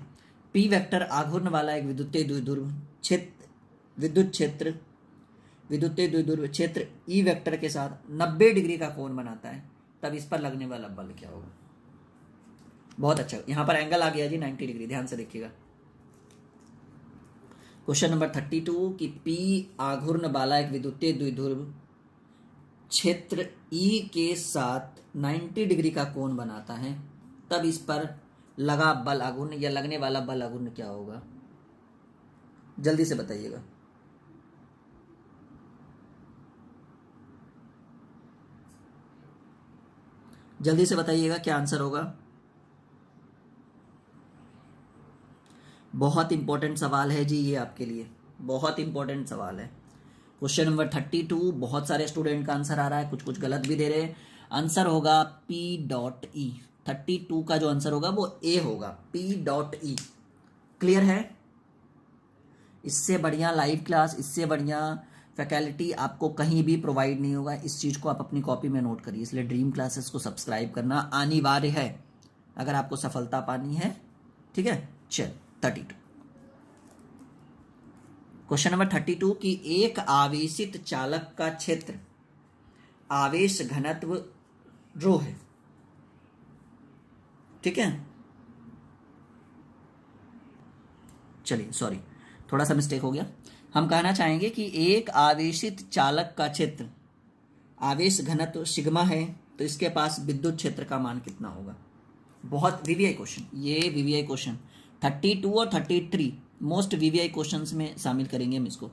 पी वेक्टर आघूर्ण वाला एक विद्युतीय द्विध्रुव क्षेत्र, विद्युतीय द्विध्रुव क्षेत्र ई वेक्टर के साथ 90 डिग्री का कोण बनाता है, तब इस पर लगने वाला बल क्या होगा? बहुत अच्छा, यहां पर एंगल आ गया जी 90 डिग्री, ध्यान से देखिएगा। क्वेश्चन नंबर 32 कि पी आघूर्ण वाला एक विद्युतीय द्विध्रुव क्षेत्र ई के साथ 90 डिग्री का कोण बनाता है, तब इस पर लगा बल आघूर्ण या लगने वाला बल आघूर्ण क्या होगा? जल्दी से बताइएगा। जल्दी से बताइएगा क्या आंसर होगा। बहुत इंपॉर्टेंट सवाल है जी ये आपके लिए, बहुत इंपॉर्टेंट सवाल है। क्वेश्चन नंबर 32 बहुत सारे स्टूडेंट का आंसर आ रहा है, कुछ कुछ गलत भी दे रहे हैं। आंसर होगा पी डॉट ई। 32 का जो आंसर होगा वो ए होगा, पी डॉट ई। क्लियर है? इससे बढ़िया लाइव क्लास, इससे बढ़िया फैकल्टी आपको कहीं भी प्रोवाइड नहीं होगा। इस चीज़ को आप अपनी कॉपी में नोट करिए। इसलिए ड्रीम क्लासेस को सब्सक्राइब करना अनिवार्य है अगर आपको सफलता पानी है। ठीक है, चल 32। क्वेश्चन नंबर 32 कि एक आवेशित चालक का क्षेत्र आवेश घनत्व रो है। ठीक है, चलिए सॉरी थोड़ा सा मिस्टेक हो गया। हम कहना चाहेंगे कि एक आवेशित चालक का क्षेत्र आवेश घनत्व सिग्मा है, तो इसके पास विद्युत क्षेत्र का मान कितना होगा? बहुत वीवीआई क्वेश्चन, ये वीवीआई क्वेश्चन 32 और 33 मोस्ट वीवीआई क्वेश्चंस में शामिल करेंगे हम इसको।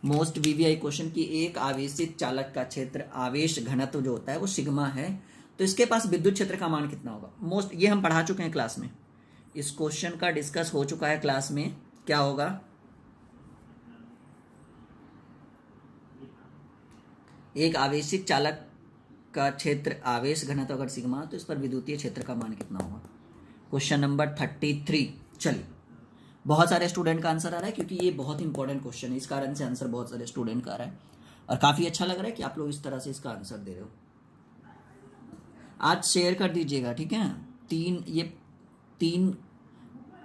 मोस्ट वीवीआई क्वेश्चन की एक आवेशित चालक का क्षेत्र आवेश घनत्व जो होता है वो सिग्मा है, तो इसके पास विद्युत क्षेत्र का मान कितना होगा? मोस्ट, ये हम पढ़ा चुके हैं क्लास में, इस क्वेश्चन का डिस्कस हो चुका है क्लास में। क्या होगा? एक आवेशित चालक का क्षेत्र आवेश घनत्व अगर सिग्मा, तो इस पर विद्युतीय क्षेत्र का मान कितना होगा? Question number 33। चलिए, बहुत सारे स्टूडेंट का आंसर आ रहा है क्योंकि ये बहुत इंपॉर्टेंट क्वेश्चन है, इस कारण से आंसर बहुत सारे स्टूडेंट का आ रहा है और काफ़ी अच्छा लग रहा है कि आप लोग इस तरह से इसका आंसर दे रहे हो। आज शेयर कर दीजिएगा, ठीक है।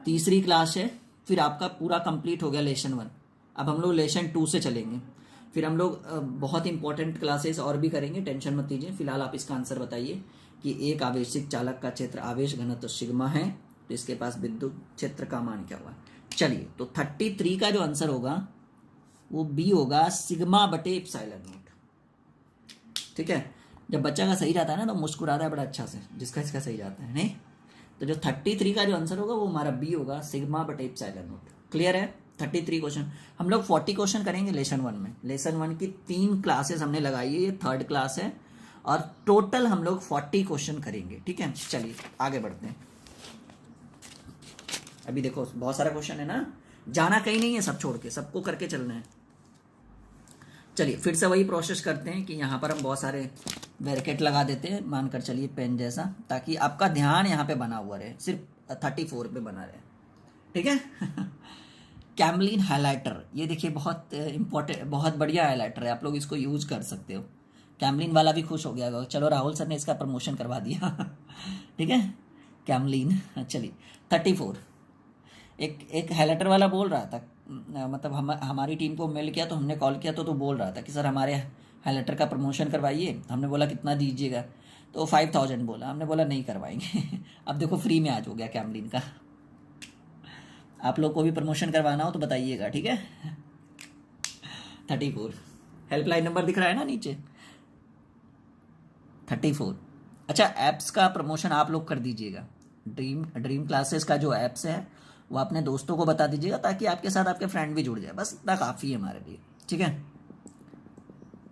तीसरी क्लास है, फिर आपका पूरा कंप्लीट हो गया लेसन 1। अब हम लोग लेसन 2 से चलेंगे, फिर हम लोग बहुत इंपॉर्टेंट क्लासेस और भी करेंगे, टेंशन मत लीजिए। फिलहाल आप इसका आंसर बताइए कि एक आवेशित चालक का क्षेत्र आवेश घनत्व सिग्मा है, तो इसके पास विद्युत क्षेत्र का मान क्या होगा? चलिए, तो 33 का जो आंसर होगा वो बी होगा, सिग्मा बटे एप्सिलॉन नॉट। ठीक है, जब बच्चा का सही जाता है ना तो मुस्कुराता है बड़ा अच्छा से, जिसका इसका सही जाता है नहीं। तो जो 33 का जो आंसर होगा वो हमारा बी होगा, सिग्मा बटे एप्सिलॉन नॉट। क्लियर है? 33 क्वेश्चन हम लोग 40 क्वेश्चन करेंगे लेसन 1 में। लेसन 1 की 3 क्लासेस हमने लगाई है, ये 3rd क्लास है और टोटल हम लोग 40 क्वेश्चन करेंगे। ठीक है, चलिए आगे बढ़ते हैं। अभी देखो बहुत सारा क्वेश्चन है ना, जाना कहीं नहीं है, सब छोड़ के सबको करके चलना है। चलिए फिर से वही प्रोसेस करते हैं कि यहाँ पर हम बहुत सारे बैरिकेड लगा देते हैं, मानकर चलिए पेन जैसा, ताकि आपका ध्यान यहाँ पे बना हुआ रहे, सिर्फ 34 पे बना रहे। ठीक है। कैमलिन हाइलाइटर, ये देखिए बहुत इंपॉर्टेंट, बहुत बढ़िया हाइलाइटर है, आप लोग इसको यूज कर सकते हो। कैमलिन वाला भी खुश हो गया, चलो राहुल सर ने इसका प्रमोशन करवा दिया। ठीक है, कैमलिन। चलिए 34, एक हाइलाइटर वाला बोल रहा था, मतलब हमारी टीम को मेल किया तो हमने कॉल किया तो बोल रहा था कि सर हमारे हाइलाइटर का प्रमोशन करवाइए। हमने बोला कितना दीजिएगा, तो 5000 बोला। हमने बोला नहीं करवाएंगे। अब देखो फ्री में आज हो गया कैमलिन का। आप लोग को भी प्रमोशन करवाना हो तो बताइएगा, ठीक है। 34 हेल्पलाइन नंबर दिख रहा है ना नीचे, 34। अच्छा, ऐप्स का प्रमोशन आप लोग कर दीजिएगा। ड्रीम क्लासेस का जो ऐप्स है वो अपने दोस्तों को बता दीजिएगा, ताकि आपके साथ आपके फ्रेंड भी जुड़ जाए। बस इतना काफ़ी है हमारे लिए, ठीक है।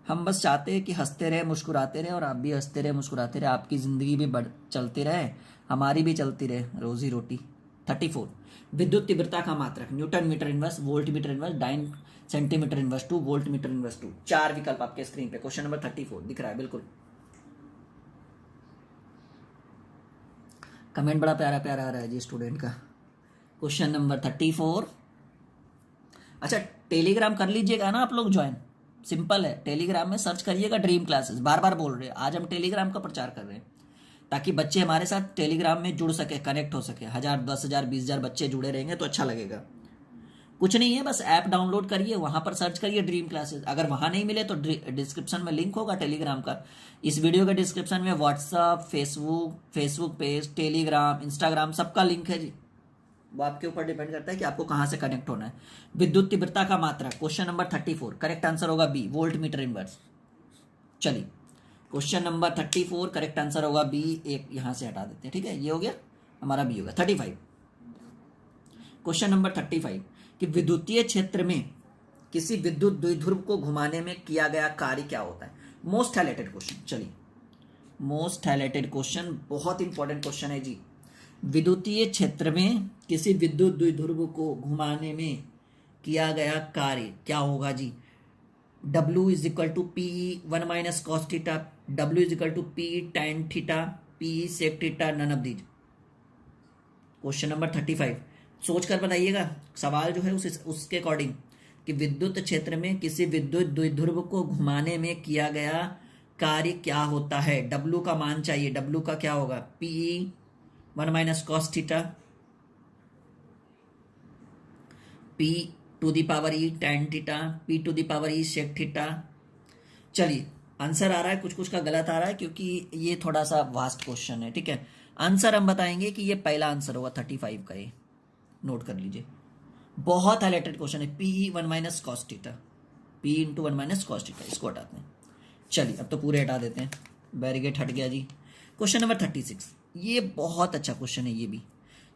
हम बस चाहते हैं कि हंसते रहे, मुस्कुराते रहे, और आप भी हंसते रहे, मुस्कुराते रहे, आपकी ज़िंदगी भी चलती रहे, हमारी भी चलती रहे रोजी रोटी। 34 विद्युत तीव्रता का मात्रक, newton metre inverse, volt metre inverse, dyne centimetre inverse two, volt metre inverse two. 4 विकल्प आपके स्क्रीन पे। क्वेश्चन नंबर 34 दिख रहा है बिल्कुल। कमेंट बड़ा प्यारा प्यारा आ रहा है जी स्टूडेंट का। Question number 34। अच्छा, टेलीग्राम कर लीजिएगा ना आप लोग ज्वाइन, सिंपल है, टेलीग्राम में सर्च करिएगा ड्रीम क्लासेस, बार बार बोल रहे हैं, आज हम टेलीग्राम का प्रचार कर रहे हैं ताकि बच्चे हमारे साथ टेलीग्राम में जुड़ सके, कनेक्ट हो सके। 1000, 10,000, 20,000 बच्चे जुड़े रहेंगे तो अच्छा लगेगा। कुछ नहीं है, बस ऐप डाउनलोड करिए, वहां पर सर्च करिए ड्रीम क्लासेस। अगर वहां नहीं मिले तो डिस्क्रिप्शन में लिंक होगा टेलीग्राम का, इस वीडियो के डिस्क्रिप्शन में WhatsApp, Facebook page, Telegram, Instagram सबका लिंक है जी। वो आपके ऊपर डिपेंड करता है कि आपको कहां से कनेक्ट होना है। विद्युत तीव्रता का मात्रक, क्वेश्चन नंबर 34, करेक्ट आंसर होगा बी, वोल्ट मीटर इनवर्स। चलिए क्वेश्चन नंबर 34 करेक्ट आंसर होगा बी, एक यहां से हटा देते हैं, ठीक है, ये हो गया हमारा बी होगा। 35, क्वेश्चन नंबर 35 कि विद्युतीय क्षेत्र में किसी विद्युत द्विध्रुव को घुमाने में किया गया कार्य क्या होता है। मोस्ट हाईलाइटेड क्वेश्चन, चलिए मोस्ट हाईलाइटेड क्वेश्चन, बहुत इंपॉर्टेंट क्वेश्चन है जी। विद्युतीय क्षेत्र में किसी विद्युत द्विध्रुव को घुमाने में किया गया कार्य क्या होगा जी। W is equal to P 1 minus cos theta, W is equal to P tan theta, P sec theta, none of these. Question number 35 सोच कर बताइएगा, सवाल जो है उसके अकॉर्डिंग कि विद्युत क्षेत्र में किसी विद्युत द्विध्रुव को घुमाने में किया गया कार्य क्या होता है। W का मान चाहिए, W का क्या होगा, P 1 minus cos theta, P to the power e tan theta, P to the power e sec theta. चलिए आंसर आ रहा है, कुछ कुछ का गलत आ रहा है क्योंकि ये थोड़ा सा वास्ट क्वेश्चन है, ठीक है। आंसर हम बताएंगे कि ये पहला आंसर होगा 35 का, ये नोट कर लीजिए, बहुत हाईलाइटेड क्वेश्चन है। P 1 minus cos theta, P into 1 minus cos theta, इसको हटाते हैं। चलिए अब तो पूरे हटा देते हैं, बैरिगेट हट गया जी। क्वेश्चन नंबर 36, ये बहुत अच्छा क्वेश्चन है, ये भी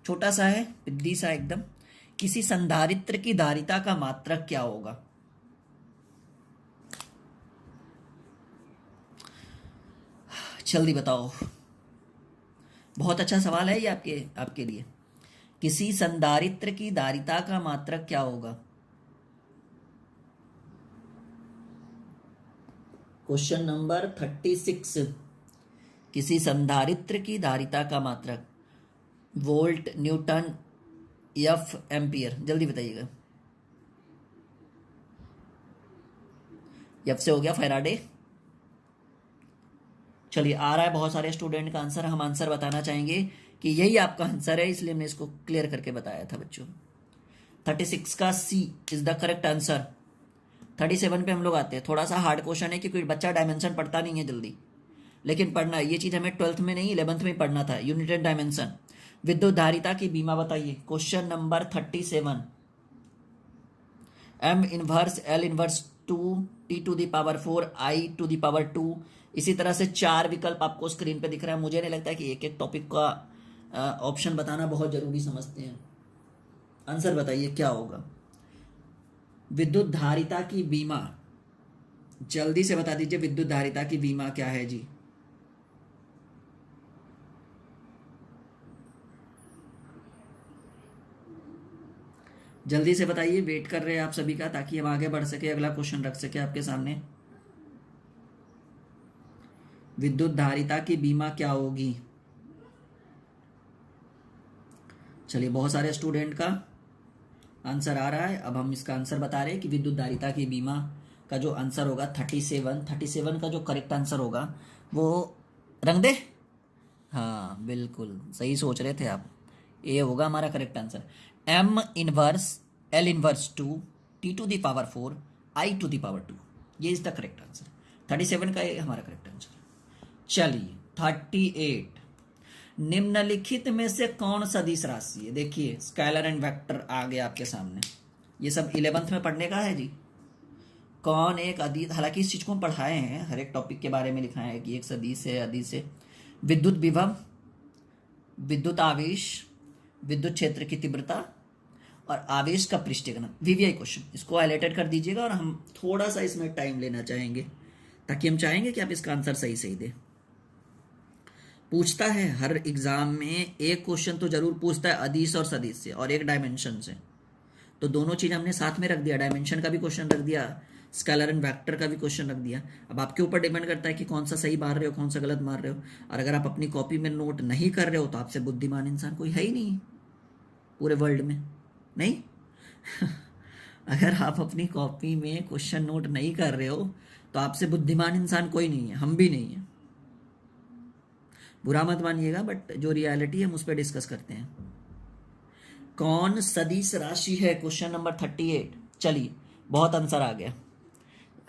छोटा सा है, पिद्दी सा एकदम। किसी संधारित्र की धारिता का मात्रक क्या होगा। जल्दी बताओ, बहुत अच्छा सवाल है ये आपके लिए। किसी संधारित्र की धारिता का मात्रक क्या होगा। क्वेश्चन नंबर 36, किसी संधारित्र की धारिता का मात्रक, वोल्ट, न्यूटन, एफ, एम्पियर, जल्दी बताइएगा। एफ से हो गया फैराडे। चलिए आ रहा है बहुत सारे स्टूडेंट का आंसर, हम आंसर बताना चाहेंगे कि यही आपका आंसर है, इसलिए हमने इसको क्लियर करके बताया था बच्चों। 36 का सी इज द करेक्ट आंसर। 37 पे हम लोग आते हैं, थोड़ा सा हार्ड क्वेश्चन है क्योंकि बच्चा डायमेंशन पढ़ता नहीं है जल्दी, लेकिन पढ़ना है, ये चीज हमें 12th में नहीं 11th में पढ़ना था, यूनिटेड डायमेंशन। विद्युत धारिता की बीमा बताइए। Question number 37, M inverse L inverse 2 T to the power 4 I to the power 2। इसी तरह से 4 विकल्प आपको स्क्रीन पे दिख रहा है। मुझे नहीं लगता कि एक एक टॉपिक का ऑप्शन बताना बहुत जरूरी समझते हैं। आंसर बताइए क्या होगा। विद्युत धारिता की बीमा, जल्दी से बता दीजिए, विद्युत धारिता की बीमा क्या है जी। जल्दी से बताइए, वेट कर रहे हैं आप सभी का, ताकि हम आगे बढ़ सके, अगला क्वेश्चन रख सके आपके सामने। विद्युत धारिता की बीमा क्या होगी। चलिए बहुत सारे स्टूडेंट का आंसर आ रहा है। अब हम इसका आंसर बता रहे हैं कि विद्युत धारिता की बीमा का जो आंसर होगा 37 का जो करेक्ट आंसर होगा वो रंग दे, हाँ बिल्कुल सही सोच रहे थे आप, ये होगा हमारा correct answer. M inverse L inverse 2 T to the power 4 I to the power 2, ये इज द करेक्ट आंसर। 37 का ये हमारा करेक्ट आंसर। चलिए 38, निम्नलिखित में से कौन सदिश राशि है। देखिए स्केलर एंड वेक्टर आ गया आपके सामने, ये सब 11th में पढ़ने का है जी। कौन एक अदिश, हालांकि इस चीज को हम पढ़ाए हैं, हर एक टॉपिक के बारे में लिखा है कि एक सदिश है, अदिश है। विद्युत विभव, विद्युत आवेश, विद्युत क्षेत्र की तीव्रता और आवेश का पृष्ठीय घनत्व, वीवीआई क्वेश्चन, इसको हाईलाइटेड कर दीजिएगा। और हम थोड़ा सा इसमें टाइम लेना चाहेंगे ताकि हम चाहेंगे कि आप इसका आंसर सही सही दें। पूछता है हर एग्जाम में, एक क्वेश्चन तो जरूर पूछता है अदिश और सदिश से और एक डायमेंशन से, तो दोनों चीज हमने साथ में रख दिया, डायमेंशन का भी क्वेश्चन रख दिया, स्केलर एंड वेक्टर का भी क्वेश्चन रख दिया। अब आपके ऊपर डिपेंड करता है कि कौन सा सही मार रहे हो, कौन सा गलत मार रहे हो। और अगर आप अपनी कॉपी में नोट नहीं कर रहे हो तो आपसे बुद्धिमान इंसान कोई है ही नहीं पूरे वर्ल्ड में, नहीं अगर आप अपनी कॉपी में क्वेश्चन नोट नहीं कर रहे हो तो आपसे बुद्धिमान इंसान कोई नहीं है, हम भी नहीं है। बुरा मत मानिएगा, बट जो रियलिटी है हम उस पर डिस्कस करते हैं। कौन सदिश राशि है, क्वेश्चन नंबर 38। चलिए, बहुत आंसर आ गया।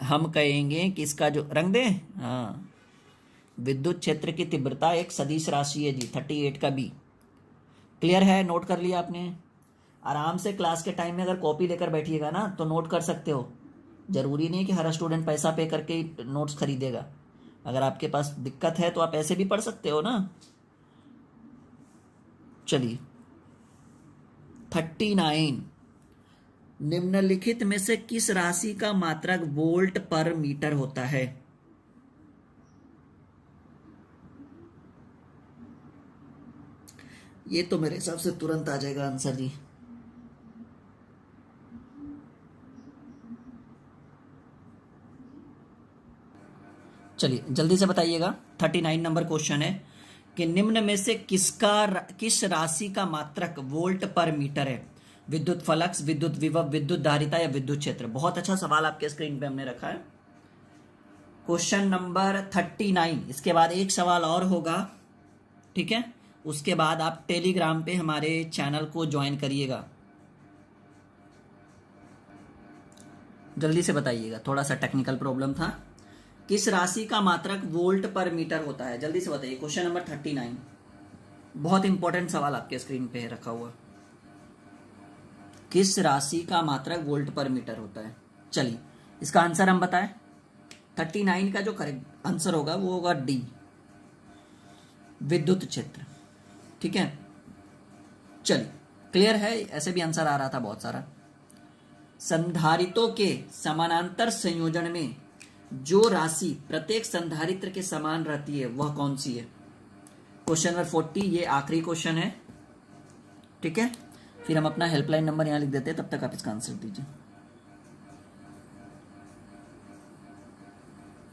हम कहेंगे कि इसका जो रंग दे, हाँ, विद्युत क्षेत्र की तीव्रता एक सदिश राशि है जी, 38 का बी। क्लियर है, नोट कर लिया आपने। आराम से क्लास के टाइम में अगर कॉपी लेकर बैठिएगा ना तो नोट कर सकते हो। जरूरी नहीं है कि हर स्टूडेंट पैसा पे करके ही नोट्स खरीदेगा। अगर आपके पास दिक्कत है तो आप ऐसे भी पढ़ सकते हो ना। चलिए, 39, निम्नलिखित में से किस राशि का मात्रक वोल्ट पर मीटर होता है? ये तो मेरे हिसाब से तुरंत आ जाएगा आंसर जी। चलिए जल्दी से बताइएगा। 39 नंबर क्वेश्चन है कि निम्न में से किस राशि का मात्रक वोल्ट पर मीटर है? विद्युत फ्लक्स, विद्युत विभव, विद्युत धारिता या विद्युत क्षेत्र? बहुत अच्छा सवाल आपके स्क्रीन पे हमने रखा है। Question number 39। इसके बाद एक सवाल और होगा, ठीक है? उसके बाद आप टेलीग्राम पे हमारे चैनल को ज्वाइन करिएगा। जल्दी से बताइएगा, थोड़ा सा टेक्निकल प्रॉब्लम था। किस राशि का मात्रक वोल्ट पर मीटर होता है? जल्दी से बताइए। क्वेश्चन नंबर 39, बहुत इंपॉर्टेंट सवाल आपके स्क्रीन पे रखा हुआ। किस राशि का मात्रक वोल्ट पर मीटर होता है? चलिए, इसका आंसर हम बताएं। 39 का जो करेक्ट आंसर होगा वो होगा डी, विद्युत क्षेत्र। ठीक है, चलिए क्लियर है। ऐसे भी आंसर आ रहा था बहुत सारा। संधारित्रों के समानांतर संयोजन में जो राशि प्रत्येक संधारित्र के समान रहती है वह कौन सी है? क्वेश्चन नंबर 40, ये आखिरी क्वेश्चन है, ठीक है? फिर हम अपना हेल्पलाइन नंबर यहां लिख देते हैं, तब तक आप इसका आंसर दीजिए।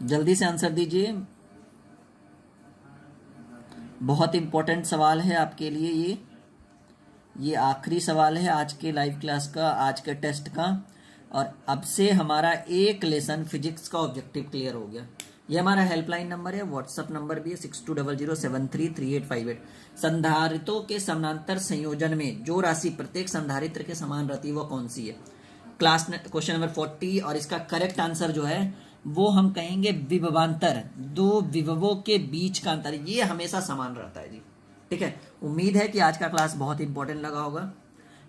जल्दी से आंसर दीजिए, बहुत इंपॉर्टेंट सवाल है आपके लिए ये आखिरी सवाल है आज के लाइव क्लास का, आज के टेस्ट का। और अब से हमारा एक लेसन फिजिक्स का ऑब्जेक्टिव क्लियर हो गया। ये हमारा हेल्पलाइन नंबर है, व्हाट्सएप नंबर भी है 6200733858। संधारित्रों के समानांतर संयोजन में जो राशि प्रत्येक संधारित्र के समान रहती है वो कौन सी है? क्लास क्वेश्चन नंबर 40, और इसका करेक्ट आंसर जो है वो हम कहेंगे विभवांतर, दो विभवों के बीच का अंतर, ये हमेशा समान रहता है जी। ठीक है, उम्मीद है कि आज का क्लास बहुत इंपॉर्टेंट लगा होगा।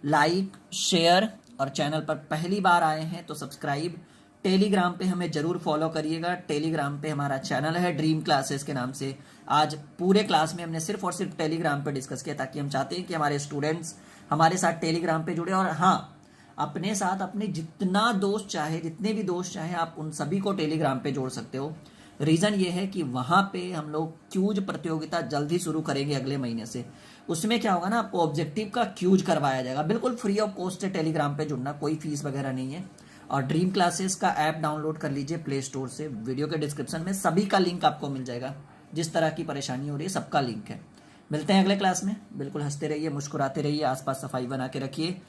लाइक, शेयर, और चैनल पर पहली बार आए हैं तो सब्सक्राइब। टेलीग्राम पे हमें जरूर फॉलो करिएगा। टेलीग्राम पे हमारा चैनल है ड्रीम क्लासेस के नाम से। आज पूरे क्लास में हमने सिर्फ और सिर्फ टेलीग्राम पे डिस्कस किया, ताकि हम चाहते हैं कि हमारे स्टूडेंट्स हमारे साथ टेलीग्राम पे जुड़े। और हाँ, अपने साथ अपने जितना दोस्त चाहे, जितने भी दोस्त चाहे, आप उन सभी को टेलीग्राम पे जोड़ सकते हो। रीज़न ये है कि वहाँ पे हम लोग क्यूज प्रतियोगिता जल्द ही शुरू करेंगे अगले महीने से। उसमें क्या होगा ना, आपको ऑब्जेक्टिव का क्यूज करवाया जाएगा, बिल्कुल फ्री ऑफ कॉस्ट है। टेलीग्राम पे जुड़ना, कोई फीस वगैरह नहीं है। और ड्रीम क्लासेस का ऐप डाउनलोड कर लीजिए प्ले स्टोर से। वीडियो के डिस्क्रिप्शन में सभी का लिंक आपको मिल जाएगा। जिस तरह की परेशानी हो रही है सबका लिंक है। मिलते हैं अगले क्लास में। बिल्कुल हंसते रहिए, मुस्कुराते रहिए, आसपास सफाई बना के रखिए,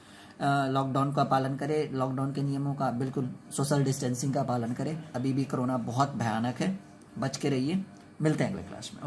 लॉकडाउन का पालन करें, लॉकडाउन के नियमों का, बिल्कुल सोशल डिस्टेंसिंग का पालन करें। अभी भी कोरोना बहुत भयानक है, बच के रहिए। मिलते हैं अगले क्लास में।